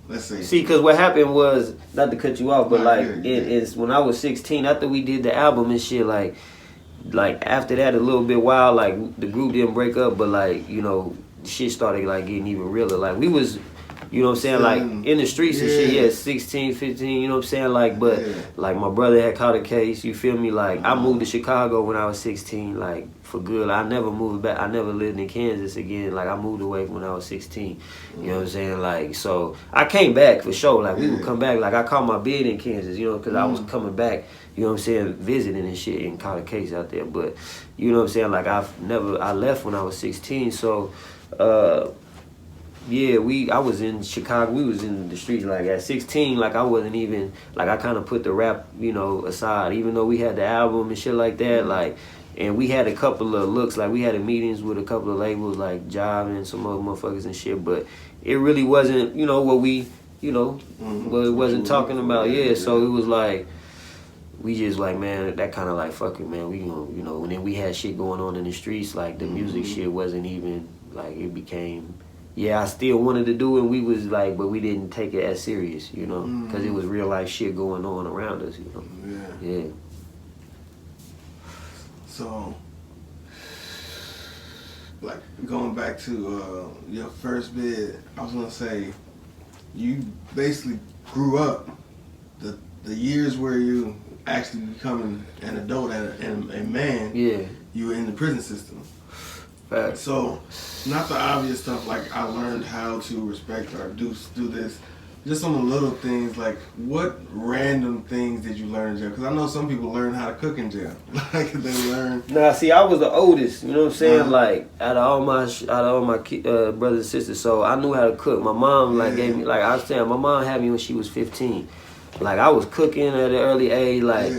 let's say... See, because what happened was, not to cut you off, but like, it's when I was 16, after we did the album and shit, like after that a little bit while, like the group didn't break up, but like, you know, shit started like getting even realer. Like we was, you know what I'm saying, like in the streets and shit, 16, 15, you know what I'm saying, like, but like my brother had caught a case, you feel me, like I moved to Chicago when I was 16, like for good. I never moved back, I never lived in Kansas again, like I moved away when I was 16, you know what I'm saying, like, so I came back for sure, like we would come back, like I caught my bid in Kansas, you know, because I was coming back, you know what I'm saying, visiting and shit, and caught a case out there, but you know what I'm saying, like I left when I was 16, so yeah, I was in Chicago, we was in the streets, like at 16, like I wasn't even, like I kind of put the rap, you know, aside, even though we had the album and shit like that, like, and we had a couple of looks, like we had meetings with a couple of labels, like Jive and some other motherfuckers and shit, but it really wasn't, you know, what we, you know, what it wasn't talking about, so it was like, we just like, man, that kind of like, fuck it, man, we gonna, you know, and then we had shit going on in the streets, like the music shit wasn't even, like it became, I still wanted to do it, we was like, but we didn't take it as serious, you know, because it was real life shit going on around us, you know. Yeah. So, like, going back to your first bid, I was gonna say, you basically grew up the years where you actually becoming an adult and a man, you were in the prison system. Fact. So, not the obvious stuff like I learned how to respect or do this. Just some little things like what random things did you learn in jail? Because I know some people learn how to cook in jail. Like they learn. Nah, see, I was the oldest. You know what I'm saying? Like out of all my brothers and sisters, so I knew how to cook. My mom gave me, like I was saying, my mom had me when she was 15. Like I was cooking at an early age. Like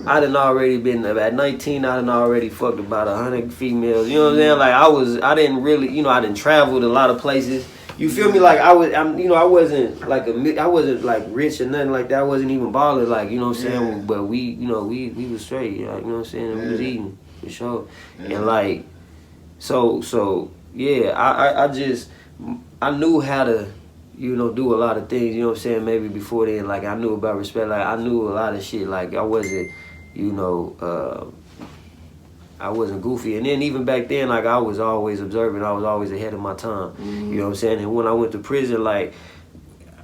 I done already been at 19. I done already fucked about 100 females. You know what I'm saying? Like I didn't really, you know, I done traveled a lot of places. You feel me? Like I wasn't like I wasn't like rich or nothing like that. I wasn't even balling, like, you know what I'm saying. But we, you know, we was straight. Like, you know what I'm saying. We was eating for sure. And like, so yeah. I knew how to, you know, do a lot of things. You know what I'm saying. Maybe before then, like I knew about respect. Like I knew a lot of shit. Like I wasn't, you know. I wasn't goofy. And then even back then, like I was always observant. I was always ahead of my time. You know what I'm saying? And when I went to prison, like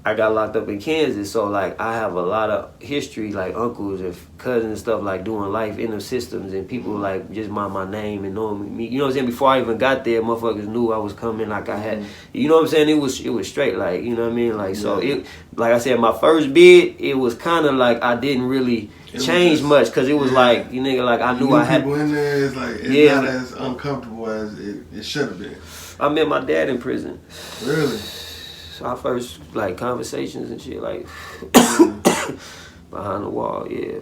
I got locked up in Kansas, so like I have a lot of history, like uncles and cousins and stuff, like doing life in the systems, and people like just mind my name and knowing me. You know what I'm saying? Before I even got there, motherfuckers knew I was coming. Like I had, you know what I'm saying? It was straight, like, you know what I mean? Like so it, like I said, my first bid, it was kind of like I didn't really change much, because it was like, you nigga, like I knew I had people in there. It's like it's not as uncomfortable as it should have been. I met my dad in prison. Really? So our first like conversations and shit, like behind the wall, yeah.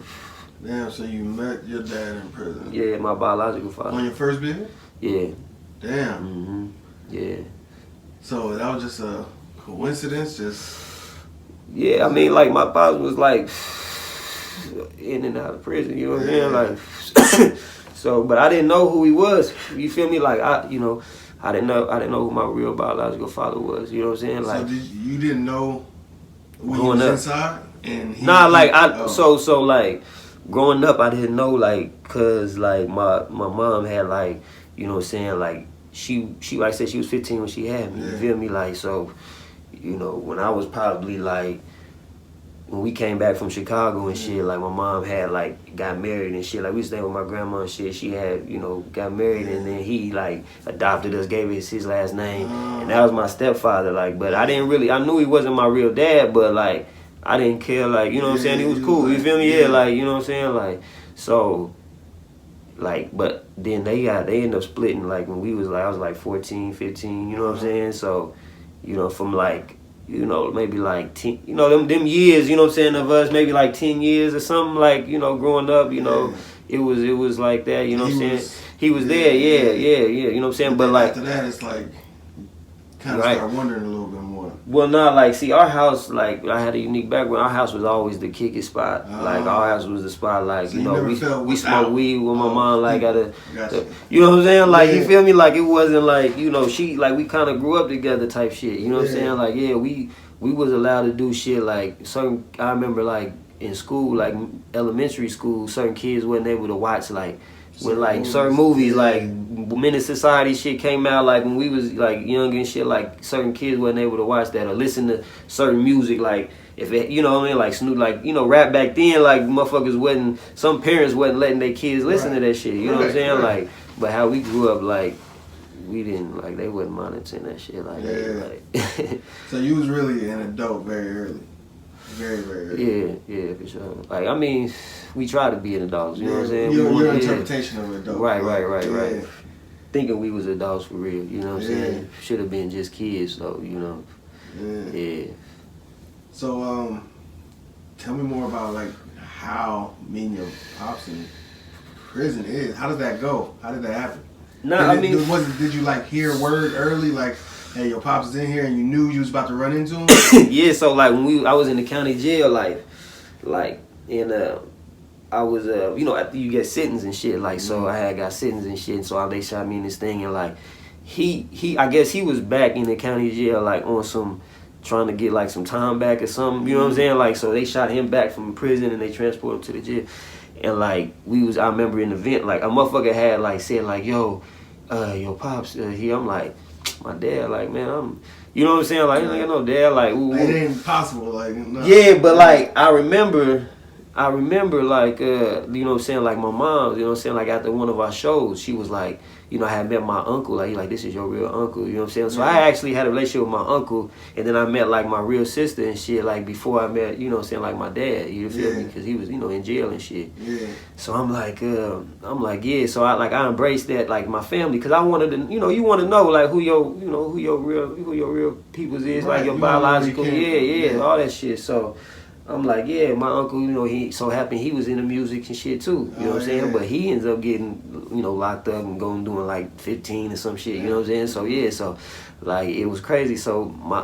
Damn, so you met your dad in prison? Yeah, my biological father. On your first bid? Yeah. Damn. Yeah. So that was just a coincidence, Yeah, I mean, like my father was like in and out of prison, you know what I'm saying? Like so, but I didn't know who he was. You feel me? Like I didn't know who my real biological father was. You know what I'm saying? Like, so you didn't know when growing he was up inside, and so like growing up, I didn't know, like, cause like my mom had, like, you know what I'm saying, like she like I said, she was 15 when she had me. You feel me? Like, so, you know, when I was probably like, when we came back from Chicago and shit, like my mom had like got married and shit. Like we stayed with my grandma and shit. She had, you know, got married, and then he like adopted us, gave us his last name, and that was my stepfather. Like, but I didn't really, I knew he wasn't my real dad, but like I didn't care. Like, you know what I'm saying? He was cool. You feel me? Yeah, like, you know what I'm saying? Like, so, like, but then they ended up splitting like when we was like, I was like 14, 15. You know what I'm saying? So, you know, from like, you know, maybe like 10, you know, them years, you know what I'm saying, of us, maybe like 10 years or something, like, you know, growing up, you know, it was like that, you know what I'm saying? He was there, you know what I'm saying? But like, after that, it's like, kind of start wondering a little bit more. Well, not like, see, our house, like, I had a unique background. Our house was always the kick it spot. Like, our house was the spot, like, so you know, we smoked weed with my mom, like, you know what I'm saying? Like, you feel me? Like, it wasn't like, you know, like, we kind of grew up together type shit. You know what I'm saying? Like, yeah, we was allowed to do shit, like, I remember, like, in school, like, elementary school, certain kids wasn't able to watch, like, when like certain movies, like Menace Society shit came out, like when we was like young and shit, like certain kids wasn't able to watch that or listen to certain music, like if it, you know what I mean, like Snoop, like, you know, rap back then, like motherfuckers wasn't, some parents wasn't letting their kids listen to that shit, you know what I'm saying? Like, but how we grew up, like we didn't, like they wasn't monitoring that shit, like like so you was really an adult very early. Very, very early. Yeah, for sure. Like, I mean, we try to be an adults, you know what I'm saying? Your interpretation of an adult. Right. Thinking we was adults for real, you know what I'm saying? Should have been just kids, though, you know? Yeah. So, tell me more about, like, how meeting your pops in prison is. How does that go? How did that happen? Did you, like, hear word early, like, hey, your pops is in here, and you knew you was about to run into him? Yeah, so like when I was in the county jail, like and I was you know, after you get sentenced and shit, like so I had got sentenced and shit, and so they shot me in this thing, and like he I guess he was back in the county jail, like on some trying to get like some time back or something, you know what I'm saying? Like, so they shot him back from prison and they transported him to the jail, and like I remember in the vent, like a motherfucker had like said like, yo pops here. I'm like, my dad, like, man, you know what I'm saying? Like, I ain't got no dad, like, ooh. It ain't possible, like, no. Yeah, but like, I remember, like, you know what I'm saying? Like, my mom, you know what I'm saying? Like, after one of our shows, she was like, you know, I had met my uncle, like this is your real uncle, you know what I'm saying? So I actually had a relationship with my uncle, and then I met, like, my real sister and shit, like, before I met, you know what I'm saying, like, my dad, you feel me? Because he was, you know, in jail and shit. Yeah. So I'm like, yeah, so I embraced that, like, my family, because I wanted to, you know, you want to know, like, who your real peoples is, like, your biological, all that shit, so I'm like, yeah, my uncle, you know, he so happened he was into music and shit too, you know what I'm saying? But he ends up getting, you know, locked up and doing like 15 or some shit, you know what I'm saying? So yeah, so like it was crazy. So my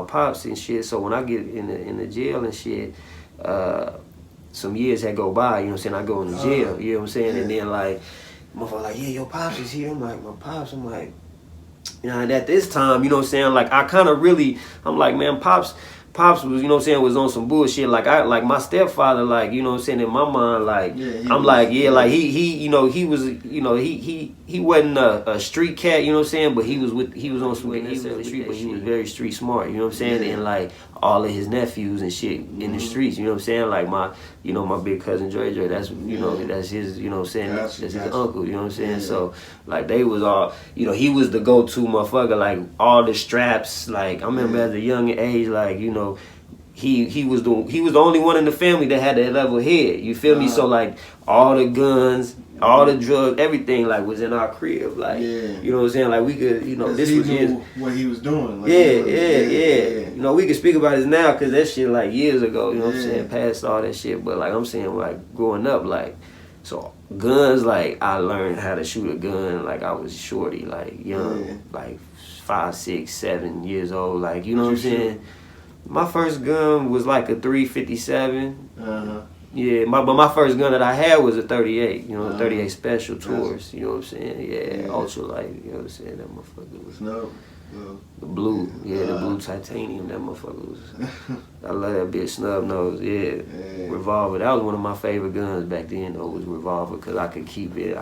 pops and shit. So when I get in the jail and shit, some years had go by, you know what I'm saying? I go in the jail, you know what I'm saying? And then like, motherfucker like, yeah, your pops is here. I'm like, my pops. I'm like, you know, and at this time, you know what I'm saying? Like I kind of really, I'm like, man, pops Pops was, you know what I'm saying, was on some bullshit. Like my stepfather, like, you know what I'm saying, in my mind, like, I'm like, like he, you know, he was, you know, he wasn't a street cat, you know what I'm saying, but he was on some, he was the street, but he was very street smart, you know what I'm saying, and like all of his nephews and shit in the streets, you know what I'm saying, like my big cousin Dre, that's, you know, that's his, you know what I'm saying, that's his uncle, you know what I'm saying, so like they was all, you know, he was the go-to motherfucker, like all the straps, like I remember as a young age, like, you know, he was the only one in the family that had that level head, you feel me, so like all the guns, all the drugs, everything like was in our crib, like you know what I'm saying, like we could, you know, this was what he was doing, like, you know, we could speak about it now because that shit like years ago, you know what I'm saying, past all that shit, but like I'm saying, like growing up, like, so guns, like I learned how to shoot a gun like I was shorty, like young, like 5, 6, 7 years old, like, you know what I'm saying. My first gun was like a 357. Yeah, but my first gun that I had was a 38, you know, a 38 Special Tours, you know what I'm saying? Yeah, ultralight, you know what I'm saying? That motherfucker was the blue, the blue titanium, that motherfucker was. I love that bitch, snub nose, revolver. That was one of my favorite guns back then, though, was revolver, because I could keep it,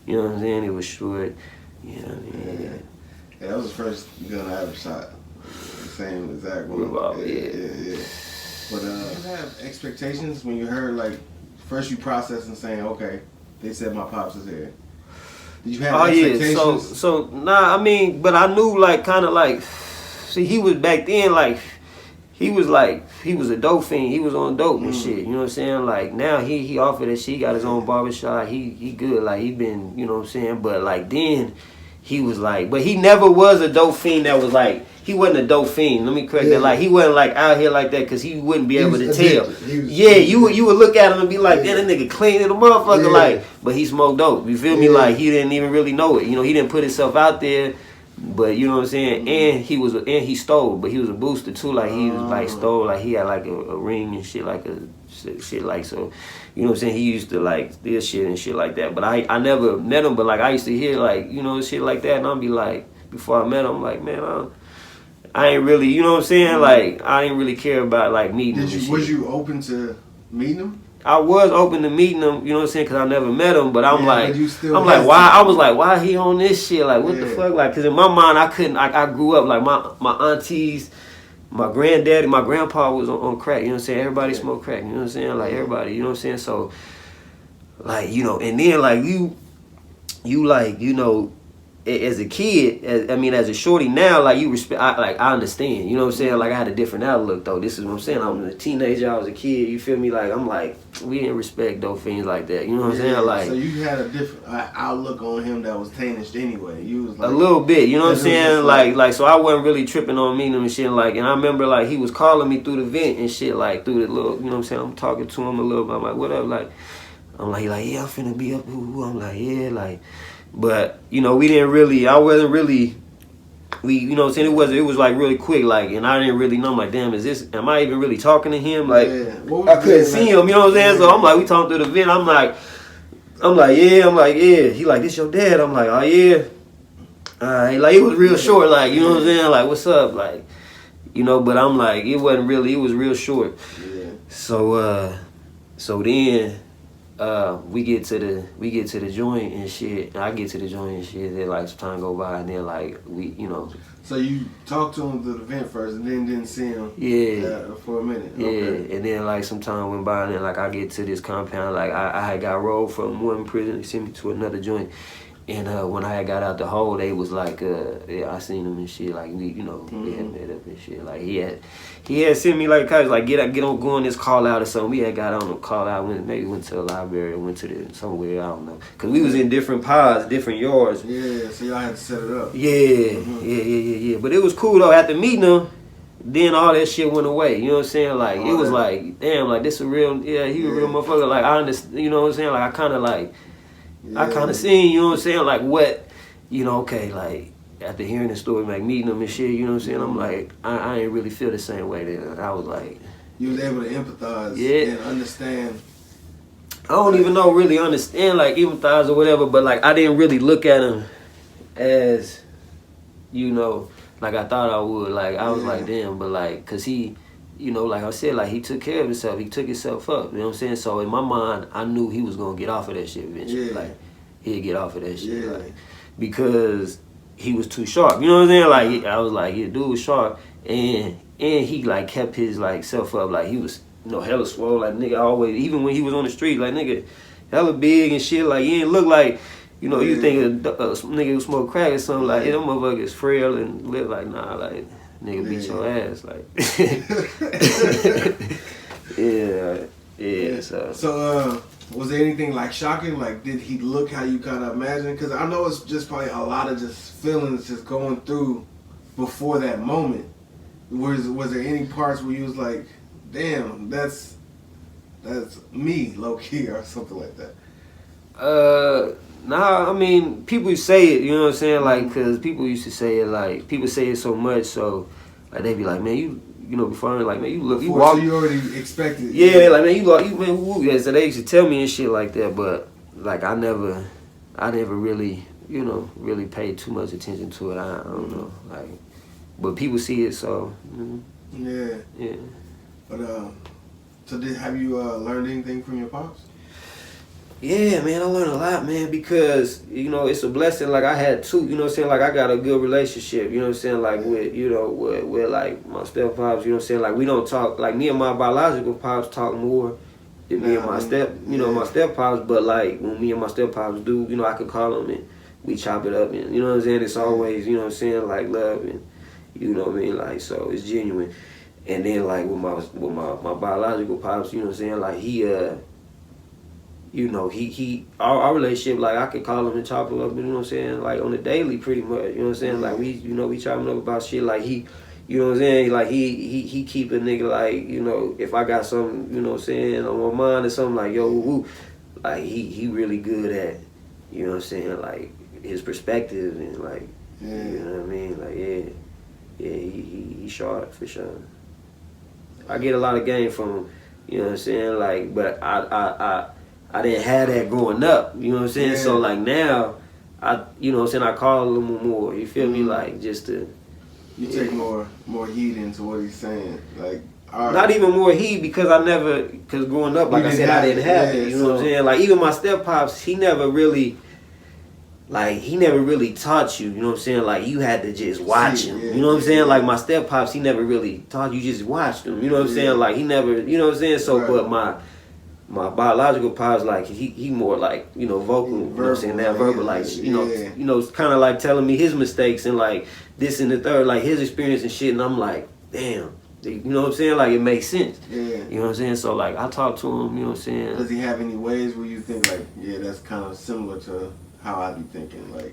you know what I'm saying? It was short, you know what I mean? Yeah, that was the first gun I ever shot. Same exact one. Revolver, But you have expectations when you heard, like, first you process and saying, okay, they said my pops is here. Did you have expectations? So nah, I mean, but I knew, like, kind of like, see, he was back then, like, he was a dope fiend. He was on dope and shit, you know what I'm saying? Like, now he offered that shit, he got his own barbershop, he good, like, he been, you know what I'm saying? But, like, then he was like, but he never was a dope fiend that was like, he wasn't a dope fiend. Let me correct that. Like, he wasn't like out here like that because he wouldn't be able to tell. You would look at him and be like, damn, that nigga clean in a motherfucker. Like, but he smoked dope. You feel me? Like, he didn't even really know it. You know, he didn't put himself out there. But you know what I'm saying? And he stole, but he was a booster too. Like, he was like stole, like he had like a ring and shit, like shit like, so, you know what I'm saying? He used to like steal shit and shit like that. But I never met him, but like I used to hear like, you know, shit like that, and I'd be like, before I met him, I'm like, man, I ain't really, you know what I'm saying? Like, I didn't really care about like meeting him. Was you open to meeting him? I was open to meeting him, you know what I'm saying, because I never met him, but I'm like, why? I was like, why he on this shit? Like, what the fuck? Like, because in my mind, I grew up, like, my aunties, my granddaddy, my grandpa was on crack, you know what I'm saying? Everybody smoked crack, you know what I'm saying? Like, everybody, you know what I'm saying? So, like, you know, and then, like, you like, you know, as a kid, as a shorty now, like, you respect, I understand, you know what I'm saying? Like, I had a different outlook, though. This is what I'm saying. I was a teenager, I was a kid, you feel me? Like, I'm like, we didn't respect dope fiends like that, you know what I'm saying? Like, so you had a different outlook on him that was tainted anyway. You was like, a little bit, you know what I'm saying? Like, so I wasn't really tripping on meeting him and shit, like, and I remember, like, he was calling me through the vent and shit, like, through the little, you know what I'm saying? I'm talking to him a little bit, I'm like, what up? Like, I'm like, yeah, I'm finna be up, I'm like, yeah, like, but, you know, you know what I'm saying, it was like really quick, like, and I didn't really know, I'm like, damn, am I even really talking to him? Like, I couldn't see him, you know what I'm saying? So I'm like, we talking through the vent, I'm like, yeah. He like, this your dad? I'm like, oh yeah. Alright, like, it was real short, like, you know what I'm saying? Like, what's up? Like, you know, but I'm like, it was real short. Yeah. So then we get to the joint and shit. And I get to the joint and shit. Then like some time go by, and then like we, you know. So you talked to him through the vent first, and then didn't see him. For a minute. Yeah, okay. And then like some time went by, and then like I get to this compound. Like I had got rolled from one prison, they sent me to another joint. And when I had got out the hole, they was like, I seen him and shit. Like we, you know, they had met up and shit. Like he had sent me like get on, go on this call out or something. We had got on a call out, maybe went to the library, went to somewhere, I don't know. Cause we was in different pods, different yards. Yeah, so y'all had to set it up. Yeah. But it was cool though. After meeting him, then all that shit went away. You know what I'm saying? Like it was like, damn, like this a real, he was a real motherfucker. Like I understand, you know what I'm saying? Like I kind of like. I kind of seen, you know what I'm saying, like what, you know, okay, like, after hearing the story, like, meeting them and shit, you know what I'm saying, I'm like, I ain't really feel the same way then. I was like... You was able to empathize and understand. I don't even know, really understand, like, empathize or whatever, but, like, I didn't really look at him as, you know, like I thought I would. Like, I was like, damn, but, like, because he you know, like I said, like he took care of himself. He took himself up. You know what I'm saying? So in my mind, I knew he was gonna get off of that shit eventually. Yeah. Like he'd get off of that shit, Yeah. like because he was too sharp. You know what I'm saying? Like I was like, yeah, dude was sharp, and he like kept his like self up. Like he was, you know, hella swole. Like nigga always, even when he was on the street, like nigga, hella big and shit. Like he didn't look like. You know, you think a nigga who smoke crack or something, like, yeah, them motherfuckers frail and live like, nah, like, nigga beat your ass, like. yeah, so. So, was there anything, like, shocking? Like, did he look how you kind of imagined? Because I know it's just probably a lot of just feelings just going through before that moment. Was there any parts where you was like, damn, that's me, low-key, or something like that? Nah, I mean, people say it, you know what I'm saying? Like, because people used to say it, like, people say it so much, so, like, they be like, man, you know, before, like, man, you look, you walk. So you already expected. Yeah, they like, man, you man, woo. Yeah, so they used to tell me and shit like that, but, like, I never really, you know, really paid too much attention to it. I don't know, like, but people see it, so. Yeah. Yeah. But, so have you learned anything from your pops? Yeah, man, I learned a lot, man, because, you know, it's a blessing. Like, I had two, you know what I'm saying? Like, I got a good relationship, you know what I'm saying? Like, with, you know, with like, my step-pops, you know what I'm saying? Like, we don't talk, like, me and my biological pops talk more than me and my my step-pops, but, like, when me and my step-pops do, you know, I could call them and we chop it up, and, you know what I'm saying? It's always, you know what I'm saying, like, love, and, you know what I mean? Like, so, it's genuine. And then, like, with my biological pops, you know what I'm saying? Like, he, you know, our relationship, like, I could call him and chop him up, you know what I'm saying, like, on the daily, pretty much, you know what I'm saying, like, we chopping up about shit, like, he, you know what I'm saying, like, he keep a nigga, like, you know, if I got something, you know what I'm saying, on my mind or something, like, yo, woo, like, he really good at, you know what I'm saying, like, his perspective, and, like, you know what I mean, like, he sharp, for sure. I get a lot of game from him, you know what I'm saying, like, but I didn't have that growing up, you know what I'm saying? So, like, now, you know what I'm saying, I call him more, you feel me? Like, just to... You take more heat into what he's saying, like... Not even more heat, because because growing up, like I said, I didn't have it, you know what I'm saying? Like, even my step-pops, he never really taught you know what I'm saying? Like, you had to just watch him, you know what I'm saying? Like, my step-pops, he never really taught you, just watched him, you know what I'm saying? Like, he never, you know what I'm saying? So, but my biological pops, like, he more like, you know, vocal, you know what I'm saying, that verbal, like, you know, kind of like telling me his mistakes and, like, this and the third, like, his experience and shit, and I'm like, damn, you know what I'm saying, like, it makes sense, you know what I'm saying, so, like, I talk to him, you know what I'm saying. Does he have any ways where you think, like, yeah, that's kind of similar to how I be thinking, like,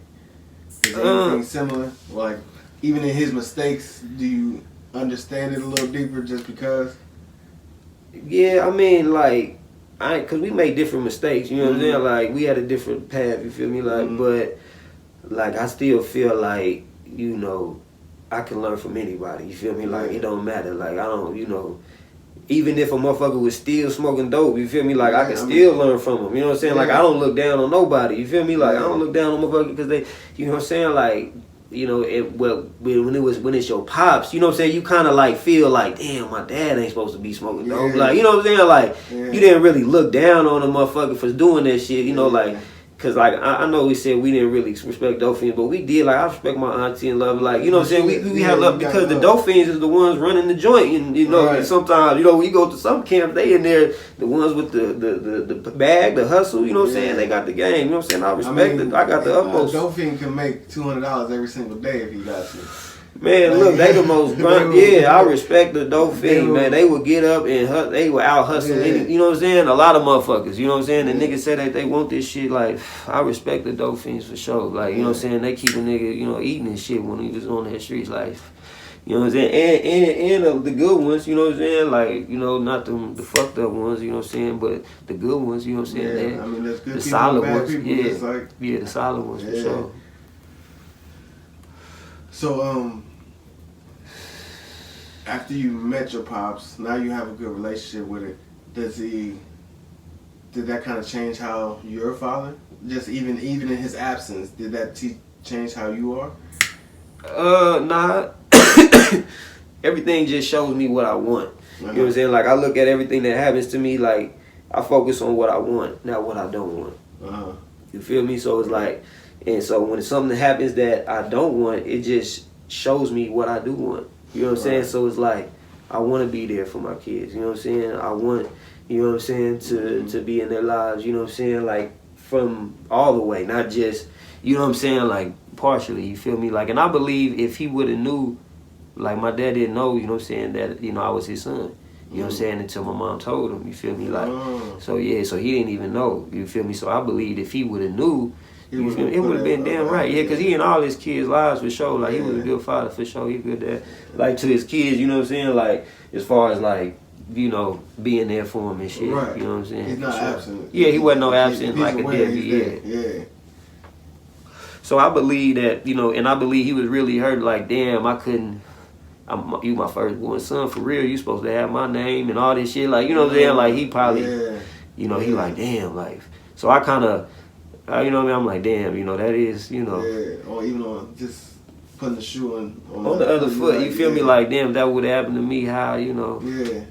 is there anything similar, like, even in his mistakes, do you understand it a little deeper just because? Yeah, I mean, like, cause we made different mistakes, you know what I'm saying? Like, we had a different path, you feel me? Like, but, like, I still feel like, you know, I can learn from anybody, you feel me? Like, it don't matter, like, I don't, you know, even if a motherfucker was still smoking dope, you feel me? Like, I can still learn from him, you know what I'm saying? Like, I don't look down on nobody, you feel me? Like, I don't look down on motherfuckers because they, you know what I'm saying? Like, you know, when it's your pops, you know what I'm saying, you kind of like feel like, damn, my dad ain't supposed to be smoking dope. Like, you know what I'm saying, like, you didn't really look down on a motherfucker for doing that shit, you know, like, cause like I know we said we didn't really respect dope fiends, but we did. Like, I respect my auntie and love, like, you know what I'm saying, we have love because the dope fiends is the ones running the joint, and you know, and sometimes, you know, we go to some camps, they in there, the ones with the bag, the hustle, you know what I'm saying, they got the game, you know what I'm saying, I respect it, I got the utmost. A dope fiend can make $200 every single day if he got to. Man, look, they the most grunt. I respect the dope fiend, man. They would get up and they would out hustle. You know what I'm saying? A lot of motherfuckers. You know what I'm saying? The niggas say that they want this shit. Like, I respect the dope fiends for sure. Like, you know what I'm saying? They keep a nigga, you know, eating and shit when he was on that streets. Like, you know what I'm saying? And the good ones. You know what I'm saying? Like, you know, not the fucked up ones. You know what I'm saying? But the good ones. You know what I'm saying? Yeah, I mean, there's good the people, solid bad ones. People, Yeah, the solid ones for sure. So, after you met your pops, now you have a good relationship with it. Did that kind of change how you're a father? Just even in his absence, did that change how you are? Nah. Everything just shows me what I want. You know what I'm saying? Like, I look at everything that happens to me, like, I focus on what I want, not what I don't want. You feel me? So it's like, and so when something happens that I don't want, it just shows me what I do want. You know what I'm saying? So it's like, I want to be there for my kids. You know what I'm saying? I want, you know what I'm saying, to be in their lives. You know what I'm saying? Like, from all the way, not just, you know what I'm saying, like, partially. You feel me? Like, and I believe if he would have knew, like, my dad didn't know, you know what I'm saying, that, you know, I was his son. You know what I'm saying? Until my mom told him, you feel me? Like, so yeah, so he didn't even know, you feel me? So I believe if he would have knew, you feel me? It would have been damn right. Yeah, because he in all his kids' lives for sure. Like, he was a good father for sure. He good dad. Like, to his kids, you know what I'm saying? Like, as far as, like, you know, being there for him and shit. Right. You know what I'm saying? He's not absent. Yeah, he wasn't no absent like a deadbeat. Yeah. So I believe that, you know, and I believe he was really hurt. Like, damn, I couldn't. You my firstborn son, for real. You supposed to have my name and all this shit. Like, you know what I'm saying? Like, he probably, you know, he like, damn, like. So I kind of, you know what I mean? I'm like, damn, you know, that is, you know. Yeah, or even on just putting the shoe on the other foot. You feel me? Like, damn, that would happen to me. How, you know? Yeah.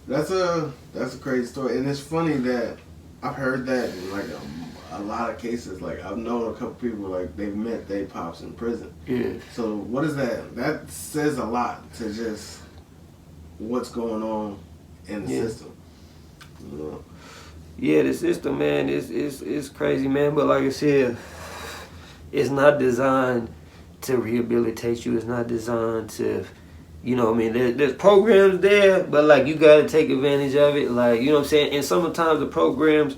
That's a crazy story, and it's funny that I've heard that in like a lot of cases. Like, I've known a couple people, like, they've met their pops in prison. Yeah. So what is that? That says a lot to just what's going on in the system. You know? Yeah, the system, man, is crazy, man. But like I said, it's not designed to rehabilitate you. It's not designed to, you know what I mean? There's programs there, but, like, you got to take advantage of it. Like, you know what I'm saying? And sometimes the programs,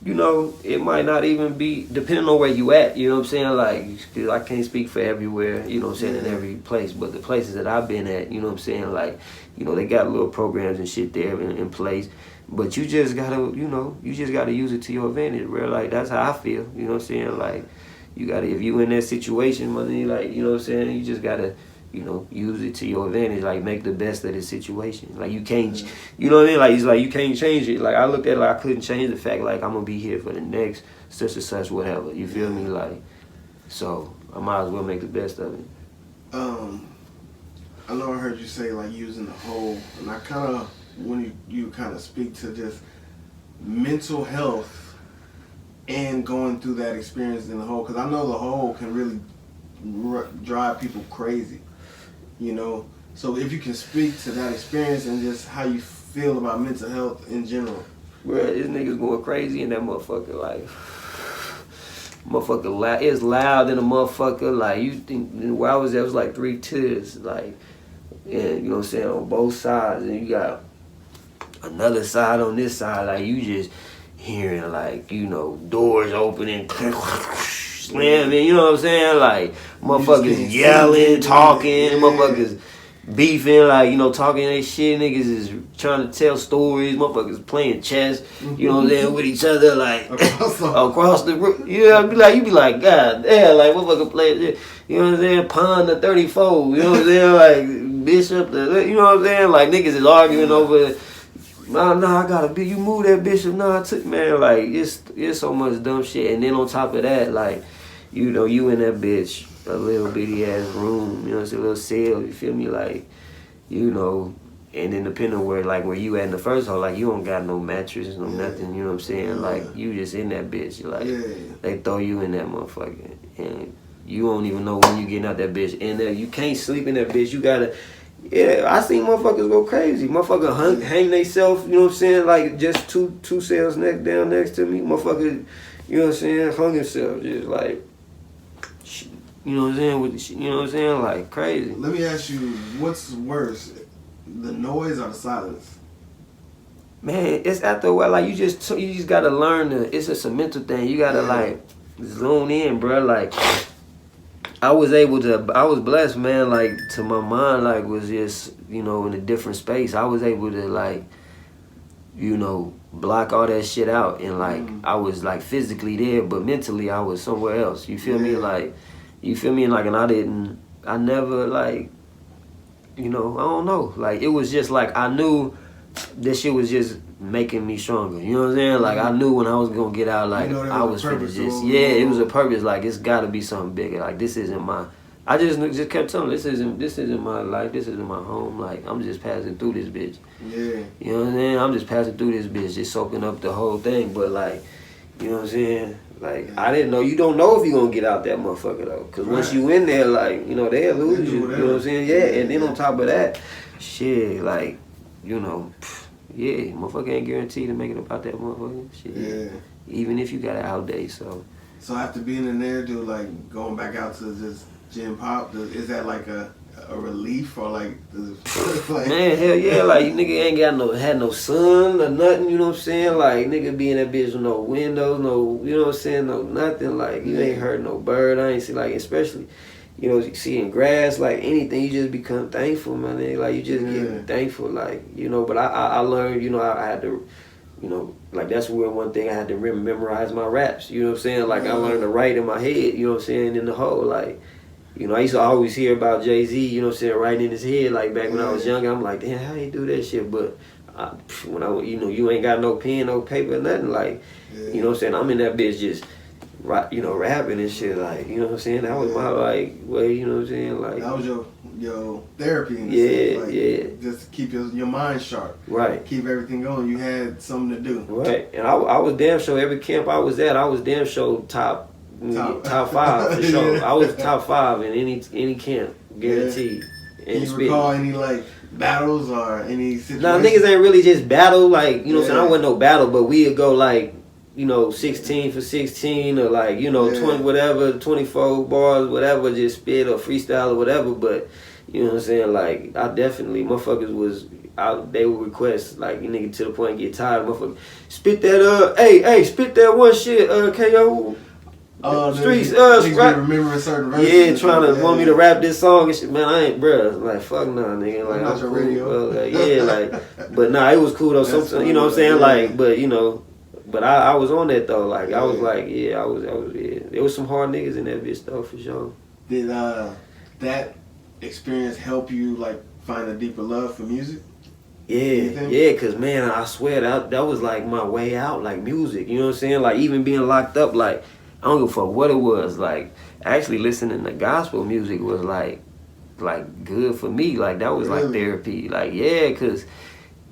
you know, it might not even be, depending on where you at, you know what I'm saying? Like, 'cause I can't speak for everywhere, you know what I'm saying, in every place. But the places that I've been at, you know what I'm saying? Like, you know, they got little programs and shit there in place. But you just got to, you know, you just got to use it to your advantage, bro. Like, that's how I feel, you know what I'm saying? Like, you got to, if you in that situation, money, like, you know what I'm saying? You just got to, you know, use it to your advantage. Like, make the best of the situation. Like, you can't, you know what I mean? Like, it's like you can't change it. Like, I looked at it like I couldn't change the fact, like, I'm going to be here for the next such and such, whatever. You feel me? Like, so I might as well make the best of it. I know I heard you say, like, using the whole, and I kind of, when you kind of speak to just mental health and going through that experience in the whole, because I know the whole can really drive people crazy, you know. So if you can speak to that experience and just how you feel about mental health in general. Bro, this nigga's going crazy in that motherfucker, like, motherfucker loud. It's loud in a motherfucker. Like, you think, where I was at, it was like 3 tiers, like, and, you know what I'm saying, on both sides, and you got another side on this side, like, you just hearing, like, you know, doors opening, slamming, you know what I'm saying? Like, motherfuckers yelling, talking, motherfuckers beefing, like, you know, talking their shit. Niggas is trying to tell stories. Motherfuckers playing chess, you know what I'm saying, with each other, like, across the room. Yeah, you be like, God damn, like, motherfucker play, you know what I'm saying, pawn the 34, you know what I'm saying, like, bishop, you know what I'm saying, like, niggas is arguing over, nah, I gotta be, you move that bishop, nah, I took, man, like, it's so much dumb shit. And then on top of that, like, you know, you in that bitch, a little bitty ass room, you know what I'm saying, a little cell, you feel me, like, you know, and then depending where, like, where you at in the first hole, like, you don't got no mattress, no nothing, you know what I'm saying, like, you just in that bitch, like, they throw you in that motherfucker, and you don't even know when you getting out that bitch, and you can't sleep in that bitch, you gotta, I seen motherfuckers go crazy, motherfucker hang theyself, you know what I'm saying, like, just two cells down next to me, motherfucker, you know what I'm saying, hung himself, just like, you know what I'm saying, you know what I'm saying, like, crazy. Let me ask you, what's worse, the noise or the silence? Man, it's after a while, like, you just gotta learn it's a mental thing. You gotta, like, zone in, bro. Like, I was blessed, man, like, to my mind, like, was just, you know, in a different space. I was able to, like, you know, block all that shit out. And, like, I was, like, physically there, but mentally I was somewhere else. You feel me? Like, you feel me? And, like, and I never, like, you know, I don't know. Like, it was just, like, I knew this shit was just making me stronger. You know what I'm saying? Like, I knew when I was gonna get out, like, I was finna just, it was a purpose. Like, it's gotta be something bigger. Like, this isn't I just kept telling him, this isn't my life, this isn't my home. Like, I'm just passing through this bitch. Yeah. You know what I'm saying? I'm just passing through this bitch, just soaking up the whole thing. But like, you know what I'm saying? Like, Yeah. I didn't know. You don't know if you're gonna get out that motherfucker though. Cause once you in there, like, you know, they'll lose you. You know what I'm saying? Yeah. And then on top of that, shit, like, you know, yeah, motherfucker ain't guaranteed to make it up out that motherfucker. Shit. Yeah. Even if you got an out day, so. So after being in there, dude, like going back out to just gym pop, is that like a relief or like, like man, hell yeah, like nigga ain't had no sun or nothing, you know what I'm saying? Like nigga be in that bitch with no windows, no, you know what I'm saying, no nothing, like you ain't heard no bird, I ain't see, like, especially, you know, you seeing grass, like anything, you just become thankful, man, nigga. Like you just get thankful, like, you know, but I learned, you know, I had to, you know, like that's where one thing I had to memorize my raps, you know what I'm saying? Like I learned to write in my head, you know what I'm saying, in the whole, like, you know, I used to always hear about Jay-Z, you know what I'm saying, writing in his head, like back when I was younger. I'm like, damn, how you do that shit? But when I, you know, you ain't got no pen, no paper, nothing, like, you know what I'm saying, I'm in that bitch just, you know, rapping and shit, like, you know what I'm saying, that was my, like, way, you know what I'm saying, like. That was your therapy in the sense, like, just to keep your mind sharp. Right. Keep everything going. You had something to do. Right. And I was damn sure every camp I was at, I was damn sure top 5 for sure. I was top 5 in any camp, guaranteed. Can you recall any like battles or any situations? Nah, niggas ain't really just battle, like, you know what I'm saying, I wasn't no battle, but we'd go like, you know, 16 for 16 or like, you know, 20 whatever, 24 bars, whatever, just spit or freestyle or whatever. But you know what I'm saying, like, I definitely, motherfuckers was they would request, like, you nigga to the point get tired, motherfucker, spit that hey, spit that one shit, KO. Streetz, right. Remember a certain verse. Yeah, trying to want me to rap this song and shit. Man, I ain't, bruh. Like, fuck nah, nigga. Like, I'm your cool. radio. Like, yeah, like, but nah, it was cool though. Sometimes, you know what I'm saying? Like, but you know, but I was on that though. Like, I was like, I was, yeah. There was some hard niggas in that bitch though, for sure. Did that experience help you like find a deeper love for music? Yeah, cause man, I swear that was like my way out, like music. You know what I'm saying? Like even being locked up, like I don't give a fuck what it was. Like actually listening to gospel music was like good for me. Like that was like therapy. Like cause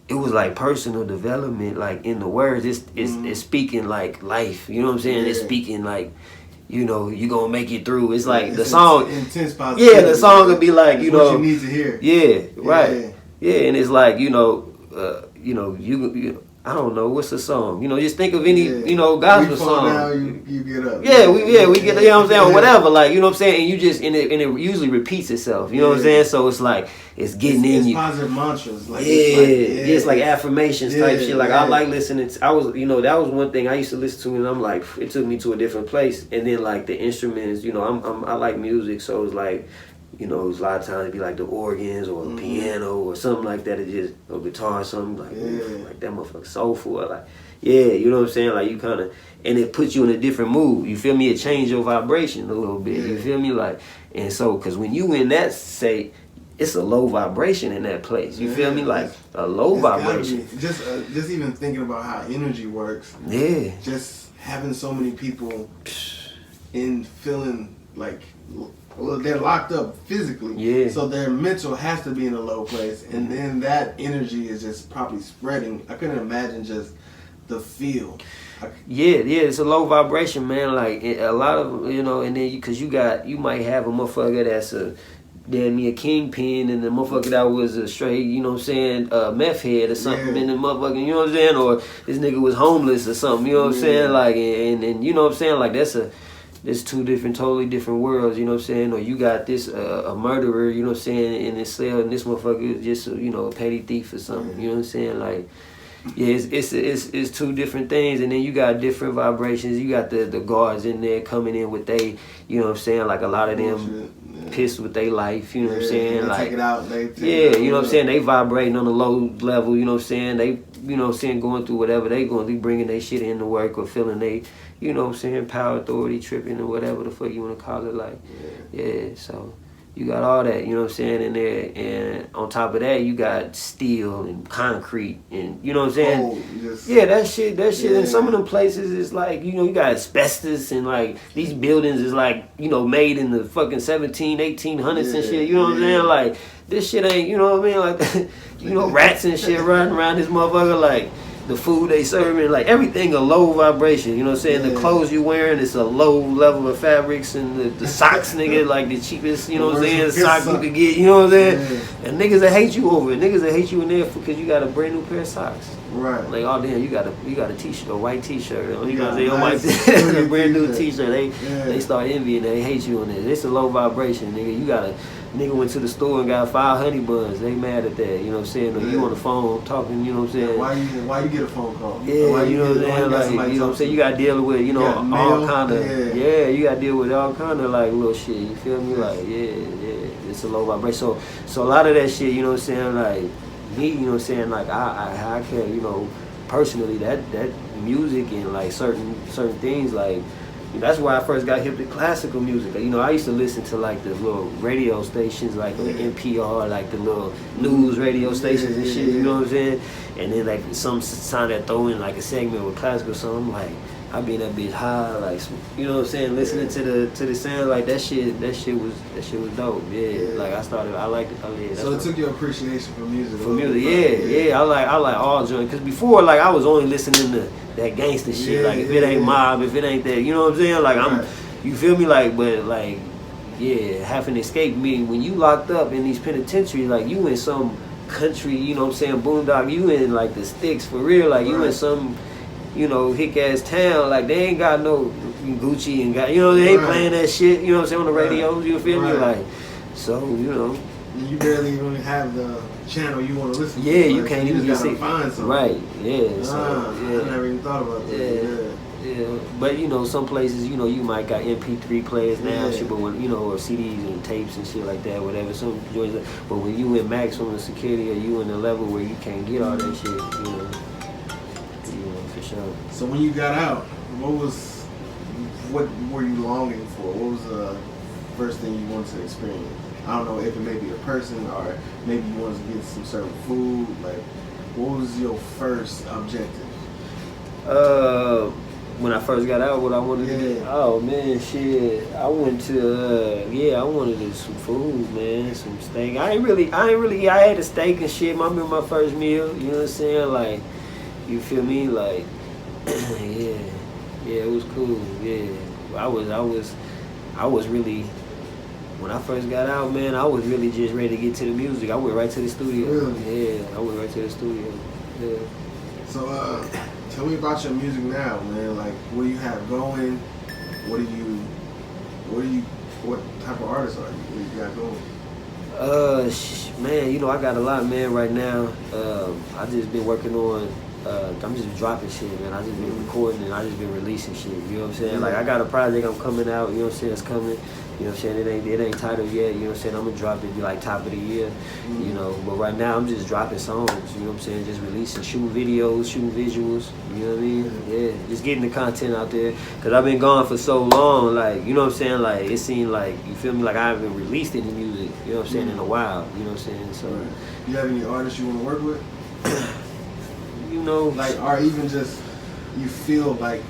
it was like personal development. Like in the words, it's speaking like life. You know what I'm saying? It's speaking like, you know, you gonna make it through. It's like the song, intense positivity. Yeah, the song would be like, you know, what you need to hear. Yeah, right. Yeah, and it's like, you know, you I don't know, what's the song? You know, just think of any, you know, gospel song. Down, you get up. We get, you know what I'm saying, or whatever, like, you know what I'm saying, and you just, and it usually repeats itself, you know what I'm saying, so it's like, it's getting in you. It's positive mantras. Like, it's like affirmations type shit, like, I like listening to, you know, that was one thing I used to listen to, and I'm like, it took me to a different place, and then, like, the instruments, you know, I like music, so it's like, you know, a lot of times it'd be like the organs or the piano or something like that. It just, or guitar or something like, like that motherfucker soulful. Like, you know what I'm saying? Like you kind of, and it puts you in a different mood. You feel me? It change your vibration a little bit. You feel me? Like, and so, cause when you in that state, it's a low vibration in that place. You feel me? Like a low vibration. Just even thinking about how energy works. Yeah. Just having so many people in feeling like, well, they're locked up physically, so their mental has to be in a low place, and then that energy is just probably spreading. I couldn't imagine just the feel. It's a low vibration, man. Like a lot of, you know, and then because you might have a motherfucker that's a damn near kingpin, and the motherfucker that was a straight, you know what I'm saying, meth head or something, and the motherfucker, you know what I'm saying, or this nigga was homeless or something, you know what I'm saying, like, and you know what I'm saying, like there's two totally different worlds, you know what I'm saying? Or you got this a murderer, you know what I'm saying, in this cell, and this motherfucker is just you know, a petty thief or something, you know what I'm saying? Like, it's two different things, and then you got different vibrations. You got the guards in there coming in with they, you know what I'm saying? Like a lot of them pissed with their life, you know what I'm saying? Like, take it out, you know what I'm saying? They vibrating on a low level, you know what I'm saying? They, you know what I'm saying, going through whatever they going through, bringing their shit into work or feeling they, you know what I'm saying, power, authority, tripping or whatever the fuck you want to call it, like, so, You got all that, you know what I'm saying, in there. And on top of that, you got steel and concrete and, you know what I'm saying? Yeah, that shit. Yeah. And some of them places is like, you know, you got asbestos and like these buildings is like, you know, made in the fucking 1800s and shit, you know what I'm saying? Like, this shit ain't, you know what I mean? Like, you know, rats and shit running around this motherfucker, like, the food they serving, like everything a low vibration, you know what I'm saying? Yeah. The clothes you wearing, it's a low level of fabrics, and the socks, nigga, like the cheapest, you know what I'm saying, socks you could get, you know what I'm saying? Yeah. And niggas that hate you over it, niggas that hate you in there because you got a brand new pair of socks. Right. Like, oh damn, you got a t-shirt, a white t-shirt. You know what I'm saying? A brand new t-shirt. They start envying, they hate you on this. It's a low vibration, nigga. You got nigga went to the store and got 5 honey buns. They mad at that, you know what I'm saying? Or you on the phone talking, you know what I'm saying? Yeah, why you get a phone call? Yeah, you know what I'm saying? Like, you know what I'm saying? You got to deal with, you know, all kind of, you got to deal with all kind of, like, little shit. You feel me? Like, it's a low vibration. So a lot of that shit, you know what I'm saying? Like, me, you know what I'm saying? Like, I can, you know, personally, that music and, like, certain things, like, that's why I first got hip to classical music. You know, I used to listen to like the little radio stations, like the NPR, like the little news radio stations and shit. You know what I'm saying? And then like some time that throw in like a segment with classical song, I'm like, I be in that bitch high, like, you know what I'm saying, listening to the sound, like that shit was dope. Yeah, like I liked it. So it took your appreciation for music. I like all joint. Cause before, like, I was only listening to that gangster shit. Like, if it ain't mob, if it ain't that, you know what I'm saying? Like, you feel me? Like, but like, having escaped me when you locked up in these penitentiaries, like you in some country, you know what I'm saying, boondock, you in like the sticks for real, like you in some, you know, hick ass town, like they ain't got no Gucci and got, you know, they ain't playing that shit, you know what I'm saying, on the radio, you feel me? Like, so, you know. You barely even have the channel you want to listen to. Yeah, you can't even just gotta find something. Right, yeah. So, I never even thought about that. Yeah, but you know, some places, you know, you might got MP3 players now, shit, but when, you know, or CDs and tapes and shit like that, whatever. Some joints, but when you in maximum security, or you in a level where you can't get all that shit, you know, for sure. So when you got out, what were you longing for? What was the first thing you wanted to experience? I don't know if it may be a person, or maybe you wanted to get some certain food. Like, what was your first objective? When I first got out, what I wanted to do? Oh man, shit! I went to I wanted some food, man, some steak. I ain't really. I had a steak and shit. I remember my first meal. You know what I'm saying? Like, you feel me? Like, it was cool. Yeah, I was really. When I first got out, man, I was really just ready to get to the music. I went right to the studio. Really? Yeah, I went right to the studio. Yeah. So, tell me about your music now, man. Like, what do you have going? What type of artist are you? What you got going? Man, you know, I got a lot, man, right now. I just been working on, I'm just dropping shit, man. I just been recording and I just been releasing shit, you know what I'm saying? Like, I got a project I'm coming out, you know what I'm saying, it's coming. You know what I'm saying? It ain't titled yet, you know what I'm saying? I'm gonna drop it like top of the year, you know. But right now I'm just dropping songs, you know what I'm saying? Just releasing, shooting videos, shooting visuals, you know what I mean? Yeah, just getting the content out there. Cause I've been gone for so long, like, you know what I'm saying? Like, it seemed like, you feel me? Like I haven't released any music, you know what I'm saying, in a while, you know what I'm saying? So, you have any artists you wanna work with? You know, like, or even just you feel like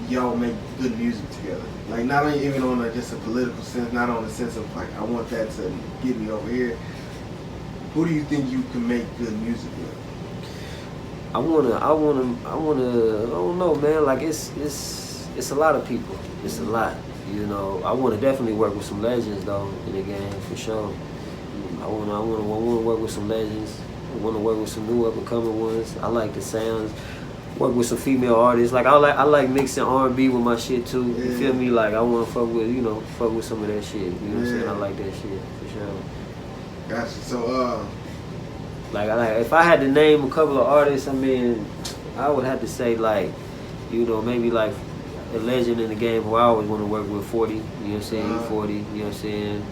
y'all make good music together. Like, not even on just a political sense, not on the sense of like, I want that to get me over here. Who do you think you can make good music with? I don't know, man. Like, it's a lot of people. It's a lot, you know. I want to definitely work with some legends though in the game for sure. I want to work with some legends. I want to work with some new up and coming ones. I like the sounds. Work with some female artists. Like, I like mixing R&B with my shit too. You feel me? Like, I want to fuck with some of that shit. You know what I'm saying? I like that shit for sure. Gotcha. So like, if I had to name a couple of artists, I mean, I would have to say, like, you know, maybe like a legend in the game who I always want to work with, 40. You know what I'm saying? 40. You know what I'm saying?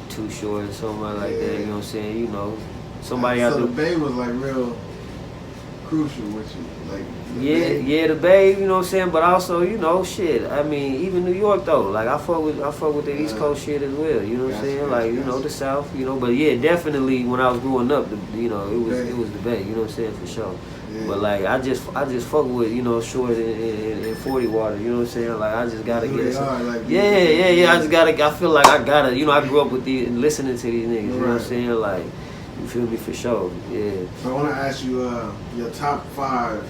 Too Short or somebody like that. You know what I'm saying? You know, somebody out there. So the Bay was like real crucial with you. Like the Bay, you know what I'm saying? But also, you know, shit. I mean, even New York though. Like I fuck with the East Coast shit as well. You know what I'm saying? Like, you know, the South, you know. But yeah, definitely when I was growing up, you know, it was the Bay, you know what I'm saying, for sure. Yeah. But like I just fuck with, you know, Short and 40 Water, you know what I'm saying? Like I just gotta get some. Like, yeah. I feel like I gotta, you know, I grew up with listening to these niggas, you know what I'm saying? Like, you feel me, for sure. Yeah. So I wanna ask you your top 5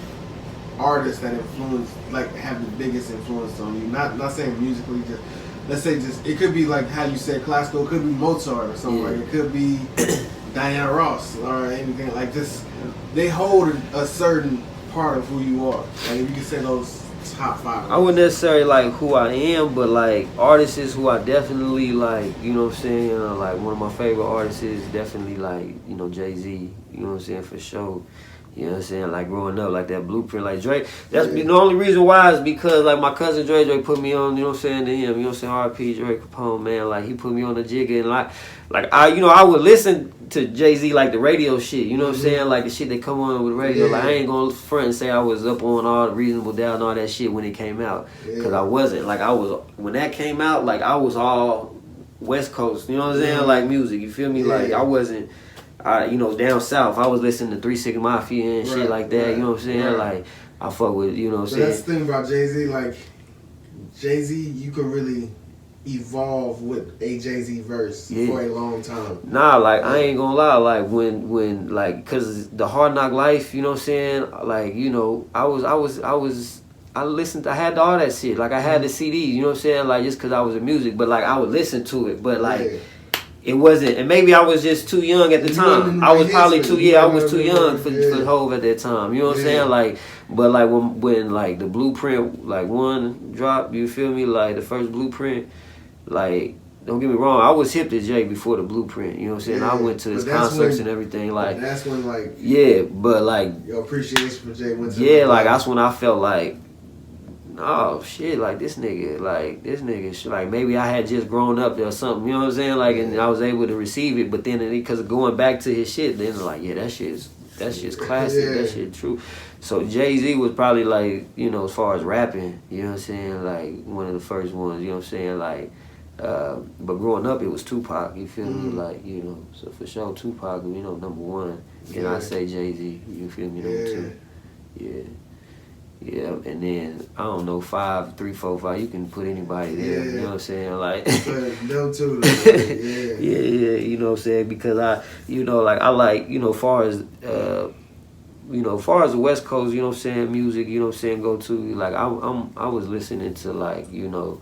artists that influence, like, have the biggest influence on you. Not saying musically, just let's say just it could be like how you said classical, it could be Mozart or something, like it could be Diana Ross or anything like this. They hold a certain part of who you are. Like if you can say those top 5. I wouldn't necessarily like who I am, but like artists who I definitely like, you know what I'm saying? Like one of my favorite artists is definitely like, you know, Jay-Z, you know what I'm saying, for sure. You know what I'm saying? Like growing up, like that blueprint, like Drake. That's the only reason why is because like my cousin Dre put me on, you know what I'm saying, to him, you know what I'm saying, R.P. Drake Capone, man. Like he put me on the jigger and like I would listen to Jay-Z like the radio shit, you know what I'm saying? Like the shit that come on with the radio. Like I ain't gonna front and say I was up on all the Reasonable Doubt and all that shit when it came out. Cause I wasn't. Like I was, when that came out, like I was all West Coast, you know what I'm saying? Like music, you feel me? Like I wasn't, you know, down south. I was listening to 3 6 Mafia and shit like that, you know what I'm saying? Like I fuck with, you know what I'm saying? That's the thing about Jay-Z, like Jay-Z, you can really evolve with a Jay-Z verse for a long time. Nah, like I ain't gonna lie, like when like, cause the Hard Knock Life, you know what I'm saying? Like, you know, I listened, I had all that shit. Like I had the CDs, you know what I'm saying? Like just cause I was in music, but like I would listen to it, but like it wasn't, and maybe I was just too young at the time. I was probably I was too young for Hove at that time. You know what I'm saying? Like, but like when like the Blueprint like 1 dropped, you feel me? Like the first Blueprint, like don't get me wrong, I was hip to Jay before the Blueprint. You know what I'm saying? I went to his concerts and everything. Like that's when like but like your appreciation for Jay went to like that's when I felt like, oh shit, like this nigga, like maybe I had just grown up or something, you know what I'm saying? Like, and I was able to receive it, but then because of going back to his shit, then like, that shit's classic, that shit true. So Jay-Z was probably like, you know, as far as rapping, you know what I'm saying, like one of the first ones, you know what I'm saying, like, but growing up it was Tupac, you feel me, like, you know, so for sure Tupac, you know, number 1, and I say Jay-Z, you feel me, number 2, Yeah, and then I don't know, 5, 3, 4, 5. You can put anybody there. You know what I'm saying? Like them too. You know what I'm saying? Because I, you know, like I like, you know, far as the West Coast, you know what I'm saying, music, you know what I'm saying, go to, like I was listening to like, you know,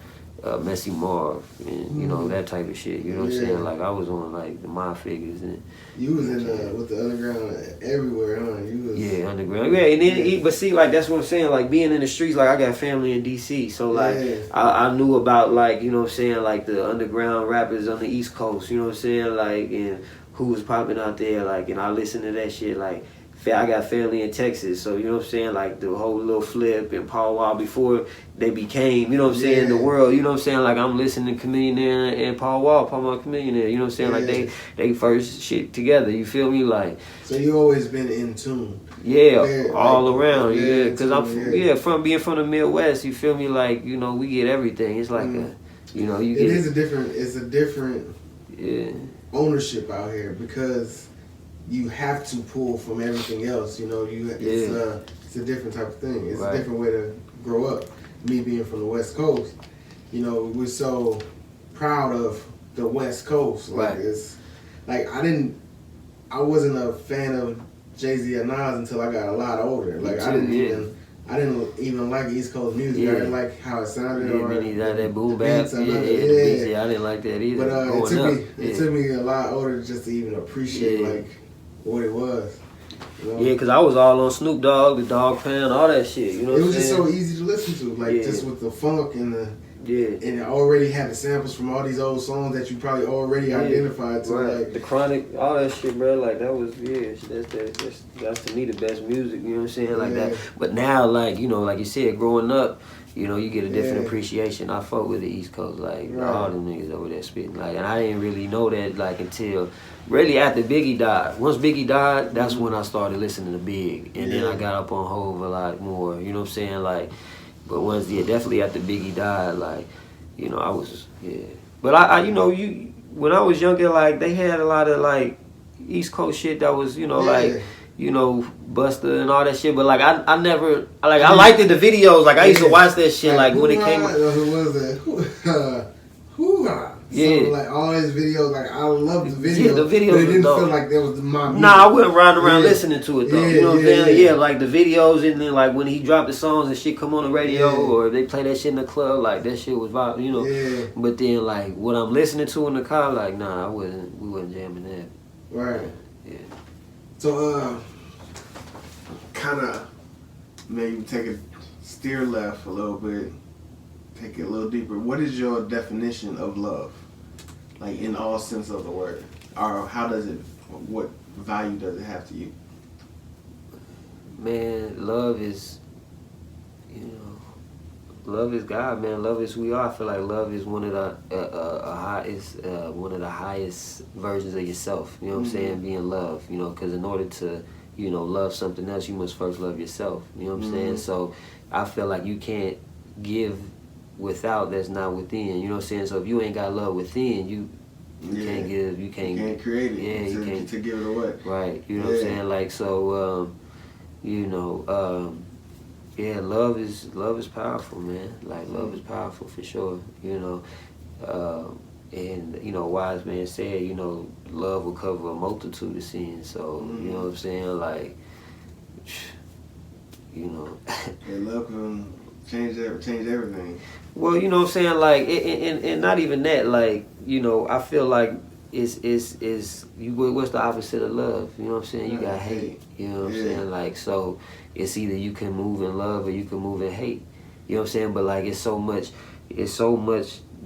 Messy Marv and you know that type of shit. You know what I'm saying? Like I was on like the My Figures and you was in with the underground everywhere, huh? You was underground. And then but see, like that's what I'm saying. Like being in the streets, like I got family in DC, so like I knew about like, you know what I'm saying, like the underground rappers on the East Coast. You know what I'm saying? Like, and who was popping out there, like, and I listened to that shit. Like I got family in Texas, so you know what I'm saying, like the whole Lil Flip and Paul Wall before they became, you know what I'm saying, the world, you know what I'm saying, like I'm listening to Chameleon and Paul Wall Chameleon, you know what I'm saying, like they first shit together, you feel me, like. So you always been in tune. All around, because I'm from being from the Midwest, you feel me, like, you know, we get everything. It's like a, you know, you get. It's a different ownership out here because you have to pull from everything else, you know. It's a different type of thing. It's a different way to grow up. Me being from the West Coast, you know, we're so proud of the West Coast. Like it's like I wasn't a fan of Jay-Z or Nas until I got a lot older. Like I didn't even like East Coast music. I didn't like how it sounded. That boom bap. I didn't like that either. But it took me a lot older just to even appreciate like what it was. You know? Because I was all on Snoop Dogg, the Dog Pound, all that shit. You know what I'm saying? It was just so easy to listen to, like just with the funk and the and it already had the samples from all these old songs that you probably already identified to. Like the Chronic, all that shit, bro. Like that was that's to me the best music. You know what I'm saying? Like that. But now, like, you know, like you said, growing up, you know, you get a different appreciation. I fuck with the East Coast, like all them niggas over there spitting, like, and I didn't really know that like until really after Biggie died. Once Biggie died, that's when I started listening to Big, and then I got up on Hove a lot more. You know what I'm saying? Like, but once definitely after Biggie died, like, you know, I was But I you know, when I was younger, like they had a lot of like East Coast shit that was, you know, like. You know, Buster and all that shit, but like I never like I liked the videos. Like I used to watch that shit like when it came. Who was that? So, like all his videos, like I loved the videos. Yeah, the videos. But it didn't feel like that was my music. Nah, I wasn't riding around listening to it though. You know what I'm saying? Yeah, like the videos, and then like when he dropped the songs and shit come on the radio, or if they play that shit in the club, like that shit was vibe, you know. Yeah. But then like what I'm listening to in the car, like nah, we wasn't jamming that. Right. Yeah. So kind of maybe take a steer left a little bit, take it a little deeper. What is your definition of love, like in all sense of the word, or how does it? What value does it have to you? Man, love is, you know, love is God, man. Love is who we are. I feel like love is one of the highest, one of the highest versions of yourself. You know what I'm saying? Being love. You know, because in order to, you know, love something else, you must first love yourself. You know what I'm saying? So I feel like you can't give without that's not within. You know what I'm saying? So if you ain't got love within, you can't give. You can't create it. Yeah, you can't to give it away. Right. You know what I'm saying? Like so. You know. Yeah, love is powerful, man. Like love is powerful for sure. You know, and you know, wise man said, you know, love will cover a multitude of sins. So you know what I'm saying, like, you know. And love can change everything. Well, you know what I'm saying, like, and not even that, like, you know, I feel like is what's the opposite of love? You know what I'm saying? You got hate. You know what I'm saying? Like, so it's either you can move in love or you can move in hate. You know what I'm saying? But like it's so much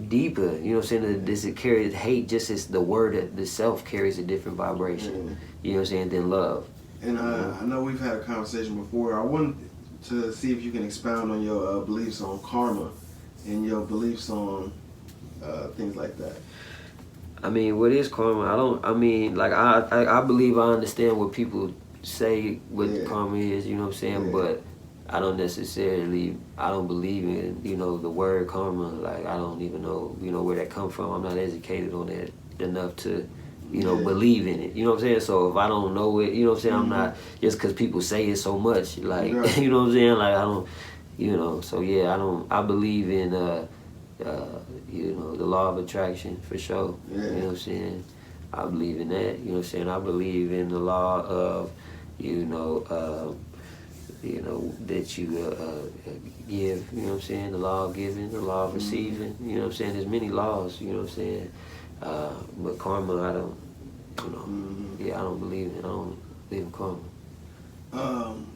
deeper. You know what I'm saying? This it carries hate just as the word itself carries a different vibration. You know what I'm saying? Than love. And I know we've had a conversation before. I wanted to see if you can expound on your beliefs on karma and your beliefs on things like that. I mean, what is karma? I believe I understand what people say what karma is, you know what I'm saying? But I don't believe in, you know, the word karma. Like, I don't even know, you know, where that come from. I'm not educated on that enough to, you know, believe in it. You know what I'm saying? So if I don't know it, you know what I'm saying? I'm not, just because people say it so much, like, you know what I'm saying? Like, I don't, you know, so yeah, I believe in, you know, the law of attraction for sure. You know what I'm saying? I believe in that. You know what I'm saying? I believe in the law of, you know, that you give. You know what I'm saying? The law of giving, the law of receiving. You know what I'm saying? There's many laws. You know what I'm saying? But karma, I don't. You know, I don't believe in. I don't believe in karma. I'm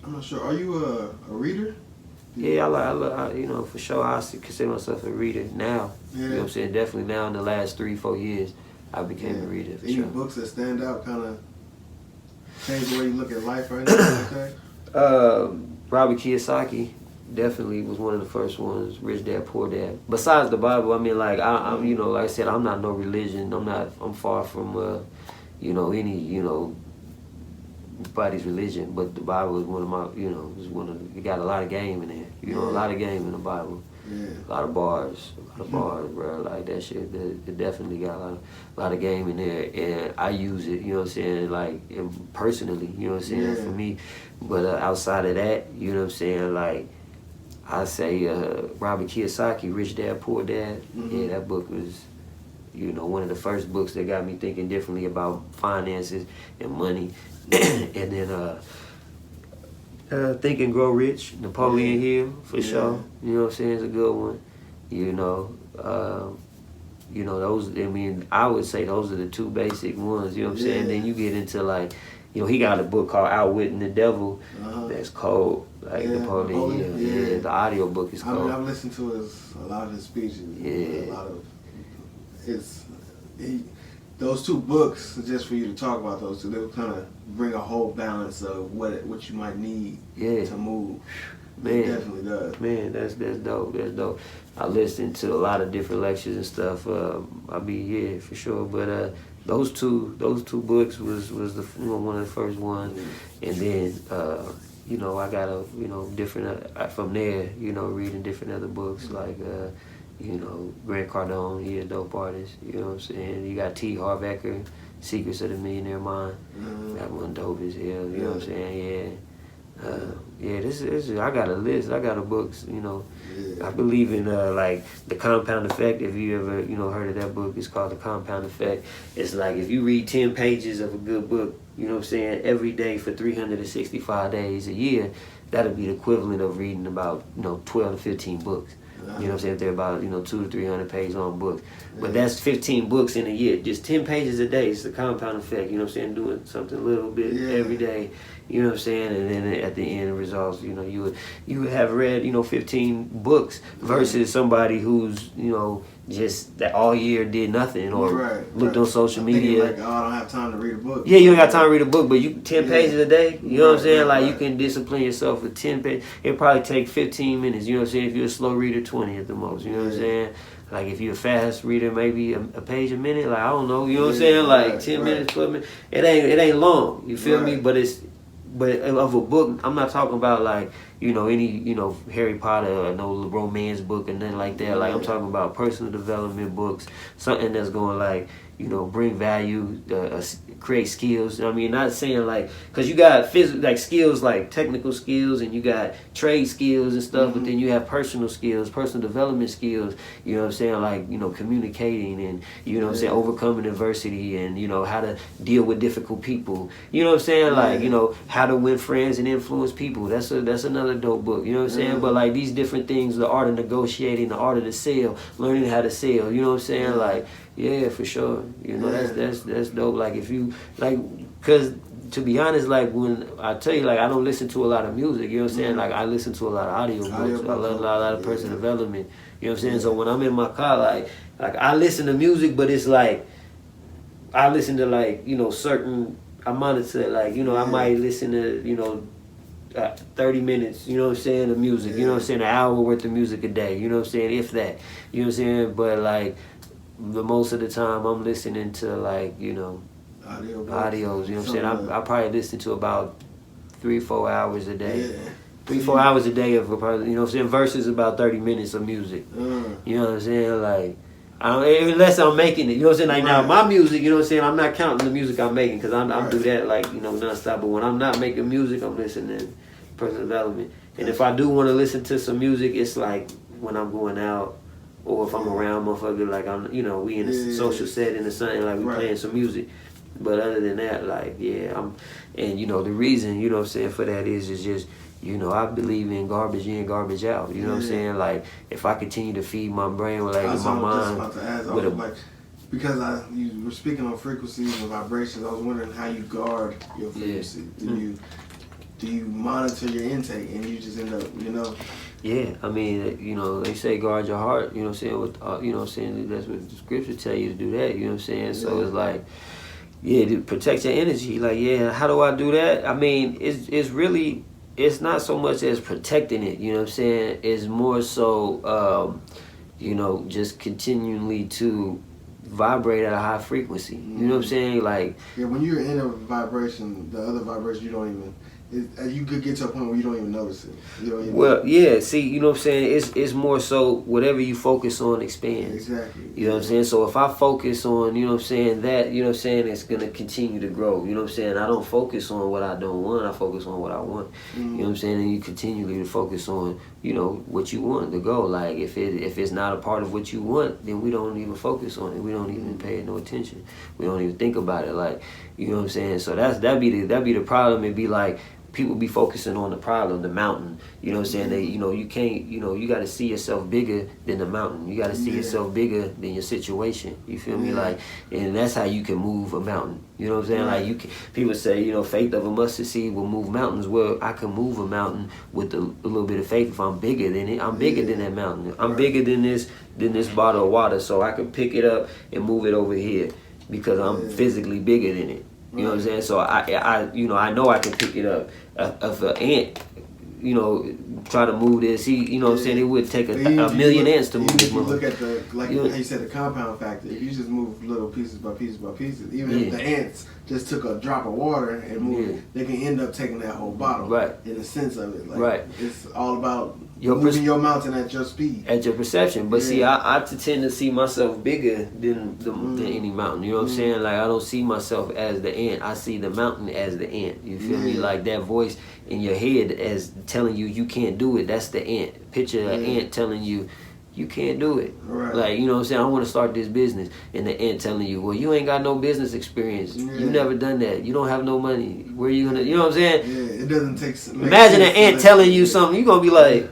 not sure. Are you a reader? Yeah, I you know, for sure, I consider myself a reader now. You know what I'm saying? Definitely now in the last 3-4 years, I became a reader, for Any sure. books that stand out, kind of change the way you look at life right now? Robert Kiyosaki definitely was one of the first ones, Rich Dad, Poor Dad. Besides the Bible, I mean, like, I'm you know, like I said, I'm not no religion. I'm far from, you know, any, you know, anybody's religion, but the Bible is one of my, you know, it got a lot of game in there. You know, a lot of game in the Bible. A lot of bars, bro. Like that shit, it definitely got a lot of game in there, and I use it. You know what I'm saying? Like personally, you know what I'm saying, for me. But outside of that, you know what I'm saying? Like I say, Robert Kiyosaki, Rich Dad, Poor Dad. Yeah, that book was, you know, one of the first books that got me thinking differently about finances and money. And then Think and Grow Rich, Napoleon Hill, for sure. You know what I'm saying? It's a good one. You know, those, I mean, I would say those are the two basic ones, you know what I'm saying? Then you get into like, you know, he got a book called Outwitting the Devil that's cold, like Napoleon Hill. The audio book is cold. I've listened to a lot of his speeches. A lot of those two books, just for you to talk about those two, they would kind of bring a whole balance of what you might need to move. Man, it definitely does. Man, that's dope. That's dope. I listen to a lot of different lectures and stuff. I be yeah for sure. But those two books was the one of the first ones, and then you know I got a different from there reading different other books like Grant Cardone. He a dope artist. You know what I'm saying? You got T. Harv Eker, Secrets of the Millionaire Mind. That one dope as hell. You know what I'm saying? Yeah. This is I got a list. I got a books. I believe in like the compound effect. If you ever heard of that book, it's called the Compound Effect. It's like if you read 10 pages of a good book, every day for 365 days a year, that'll be the equivalent of reading about 12 to 15 books. You know what I'm saying? If they're about 200 to 300 page long books, but that's 15 books in a year. Just 10 pages a day. It's the compound effect. You know what I'm saying? Doing something a little bit every day. You know what I'm saying? And then at the end results, you would have read 15 books versus somebody who's just that all year did nothing or looked on social media. Like, I don't have time to read a book. Yeah, you don't got time to read a book, but you 10 pages a day. You know what I'm saying? Like you can discipline yourself for 10 pages. It probably take 15 minutes. You know what I'm saying? If you're a slow reader, 20 at the most. You know what I'm saying? Like if you're a fast reader, maybe a page a minute. Like I don't know. You know what I'm saying? Like 10 minutes, 12 minutes. It ain't long. You feel me? But of a book, I'm not talking about like any Harry Potter or no romance book or nothing like that. Like I'm talking about personal development books, something that's going like bring value, create skills. I mean, not saying like because you got like skills like technical skills and you got trade skills and stuff, but then you have personal skills, personal development skills. You know what I'm saying? Like communicating and what I'm saying, overcoming adversity and how to deal with difficult people. You know what I'm saying? Like how to win friends and influence people. That's another dope book. You know what I'm saying? But like these different things, the art of negotiating, the art of the sale, learning how to sell. You know what I'm saying? Like. Yeah, for sure. That's dope. Like if you cause to be honest, like when I tell you, like I don't listen to a lot of music. You know what I'm saying? Like I listen to a lot of audiobooks. I love a lot of personal development. You know what I'm saying? So when I'm in my car, like I listen to music, but it's like I listen to like certain. I monitor like I might listen to 30 minutes. You know what I'm saying? Of music. You know what I'm saying? An hour worth of music a day. You know what I'm saying? If that. You know what I'm saying? But like. The most of the time I'm listening to like audios, you know what I'm saying? I probably listen to about 3-4 hours a day. 3-4 hours a day of probably, you know what I'm saying, versus about 30 minutes of music. You know what I'm saying? Like unless I'm making it, you know what I'm saying? Like now my music, you know what I'm saying, I'm not counting the music I'm making because I'm do that like nonstop, but when I'm not making music, I'm listening to personal development. And if I do want to listen to some music, it's like when I'm going out or if I'm around motherfucker, like I'm, we in a social setting or something, like we playing some music. But other than that, like, and the reason, you know what I'm saying, for that is just, I believe in garbage in, garbage out. You know what I'm saying? Like, if I continue to feed my brain with, like, my mind. Just about to ask, because you were speaking on frequencies and vibrations, I was wondering how you guard your frequency. Do you monitor your intake and you just end up, Yeah, I mean, they say guard your heart, you know what I'm saying? With, you know what I'm saying? That's what the scripture tell you to do that, you know what I'm saying? So it's like, to protect your energy. Like, how do I do that? I mean, it's really, it's not so much as protecting it, you know what I'm saying? It's more so, just continually to vibrate at a high frequency. You know what I'm saying? Like, when you're in a vibration, the other vibration, you don't even. You could get to a point where you don't even notice it. See, you know what I'm saying? It's more so whatever you focus on expands. Exactly. You know what I'm saying? So if I focus on, you know what I'm saying, that, you know what I'm saying, it's going to continue to grow. You know what I'm saying? I don't focus on what I don't want. I focus on what I want. You know what I'm saying? And you continually to focus on, what you want to go. Like, if it's not a part of what you want, then we don't even focus on it. We don't even pay no attention. We don't even think about it. Like, you know what I'm saying? So that'd be the problem. It'd be like, people be focusing on the problem, the mountain. You know what I'm saying? They, you can't, you got to see yourself bigger than the mountain. You got to see yourself bigger than your situation. You feel me? Like, and that's how you can move a mountain. You know what I'm saying? Like, people say, faith of a mustard seed will move mountains. Well, I can move a mountain with a little bit of faith if I'm bigger than it. I'm bigger than that mountain. I'm bigger than this bottle of water, so I can pick it up and move it over here because I'm physically bigger than it. You know what I'm saying? So I know I can pick it up. If an ant you know, try to move this. You know what I'm saying? It would take a million ants to move this. If you look at the, like You know, how you said, the compound factor, if you just move little pieces by pieces by pieces, even if the ants just took a drop of water and moved it, they can end up taking that whole bottle. Right. In the sense of it. Like, right. It's all about Your moving your mountain at your speed. At your perception. But see, I tend to see myself bigger than any mountain. You know what I'm saying? Like, I don't see myself as the ant. I see the mountain as the ant. You feel me? Like that voice in your head as telling you can't do it. That's the ant. Picture an ant telling you can't do it. Right. Like, you know what I'm saying? I want to start this business. And the ant telling you, well, you ain't got no business experience. You never done that. You don't have no money. Where you gonna, you know what I'm saying? Yeah, it doesn't take. Imagine an ant telling you something. You gonna be like,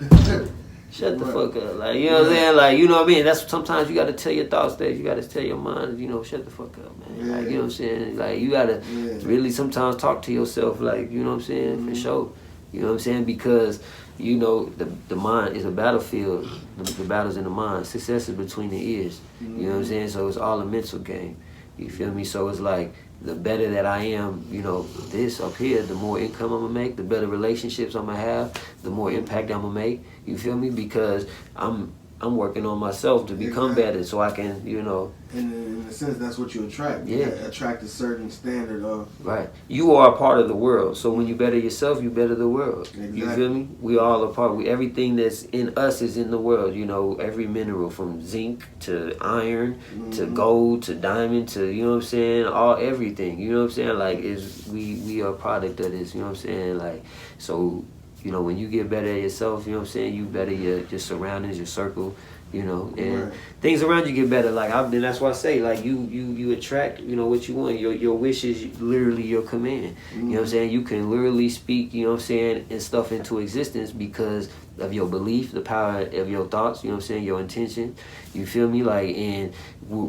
shut the fuck up. Like, you know what I'm saying? Like, you know what I mean? That's sometimes you gotta tell your thoughts that you gotta tell your mind, you know, shut the fuck up, man. Like, you know what I'm saying? Like, you gotta really sometimes talk to yourself, like, you know what I'm saying? For sure. You know what I'm saying? Because, you know, the mind is a battlefield. The battle's in the mind. Success is between the ears. You know what I'm saying? So it's all a mental game. You feel me? So it's like, the better that I am, you know, this up here, the more income I'm gonna make, the better relationships I'm gonna have, the more impact I'm gonna make. You feel me? Because I'm working on myself to become better, so I can, you know. And in a sense, that's what you attract. You attract a certain standard of. Right. You are a part of the world. So when you better yourself, you better the world. Exactly. You feel me? We all a part. Everything that's in us is in the world. You know, every mineral from zinc to iron to gold to diamond to, you know what I'm saying, everything. You know what I'm saying? Like, we are a product of this. You know what I'm saying? Like, so, you know, when you get better at yourself, you know what I'm saying, you better your surroundings, your circle, you know, and things around you get better. Like, that's why I say, like, you attract, you know, what you want. Your wish is literally your command. You know what I'm saying? You can literally speak, you know what I'm saying, and stuff into existence because of your belief, the power of your thoughts, you know what I'm saying, your intention. You feel me? Like, and,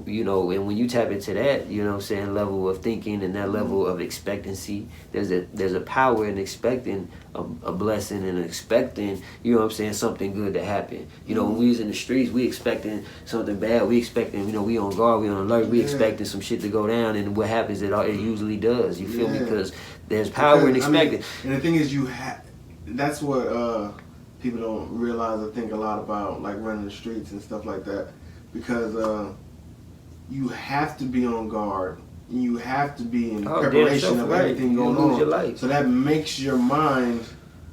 you know, and when you tap into that, you know what I'm saying, level of thinking and that level of expectancy, there's a power in expecting a blessing and expecting, you know what I'm saying, something good to happen. You know, when we was in the streets, we expecting something bad. We expecting, you know, we on guard, we on alert, we expecting some shit to go down, and what happens, it usually does. You feel me? Because there's power in expecting. And the thing is, that's what people don't realize or think a lot about, like running the streets and stuff like that, because you have to be on guard. You have to be in preparation of everything going on. So that makes your mind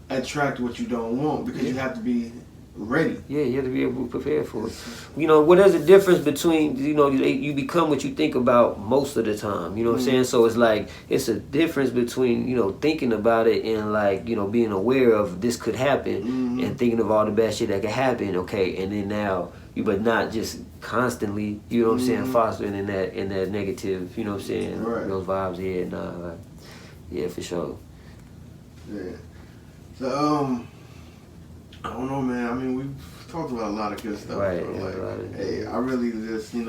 attract what you don't want, because you have to be ready. Yeah, you have to be able to prepare for it. You know, what is the difference between, you know, you become what you think about most of the time. You know what I'm saying? So it's like, it's a difference between, you know, thinking about it and, like, you know, being aware of this could happen and thinking of all the bad shit that could happen. Okay, and then now, but not just constantly, you know what I'm saying, fostering in that negative, you know what I'm saying, those vibes. Yeah, for sure. Yeah. So I don't know, man. I mean, we've talked about a lot of good stuff. Right. Like, hey, I really just, you know.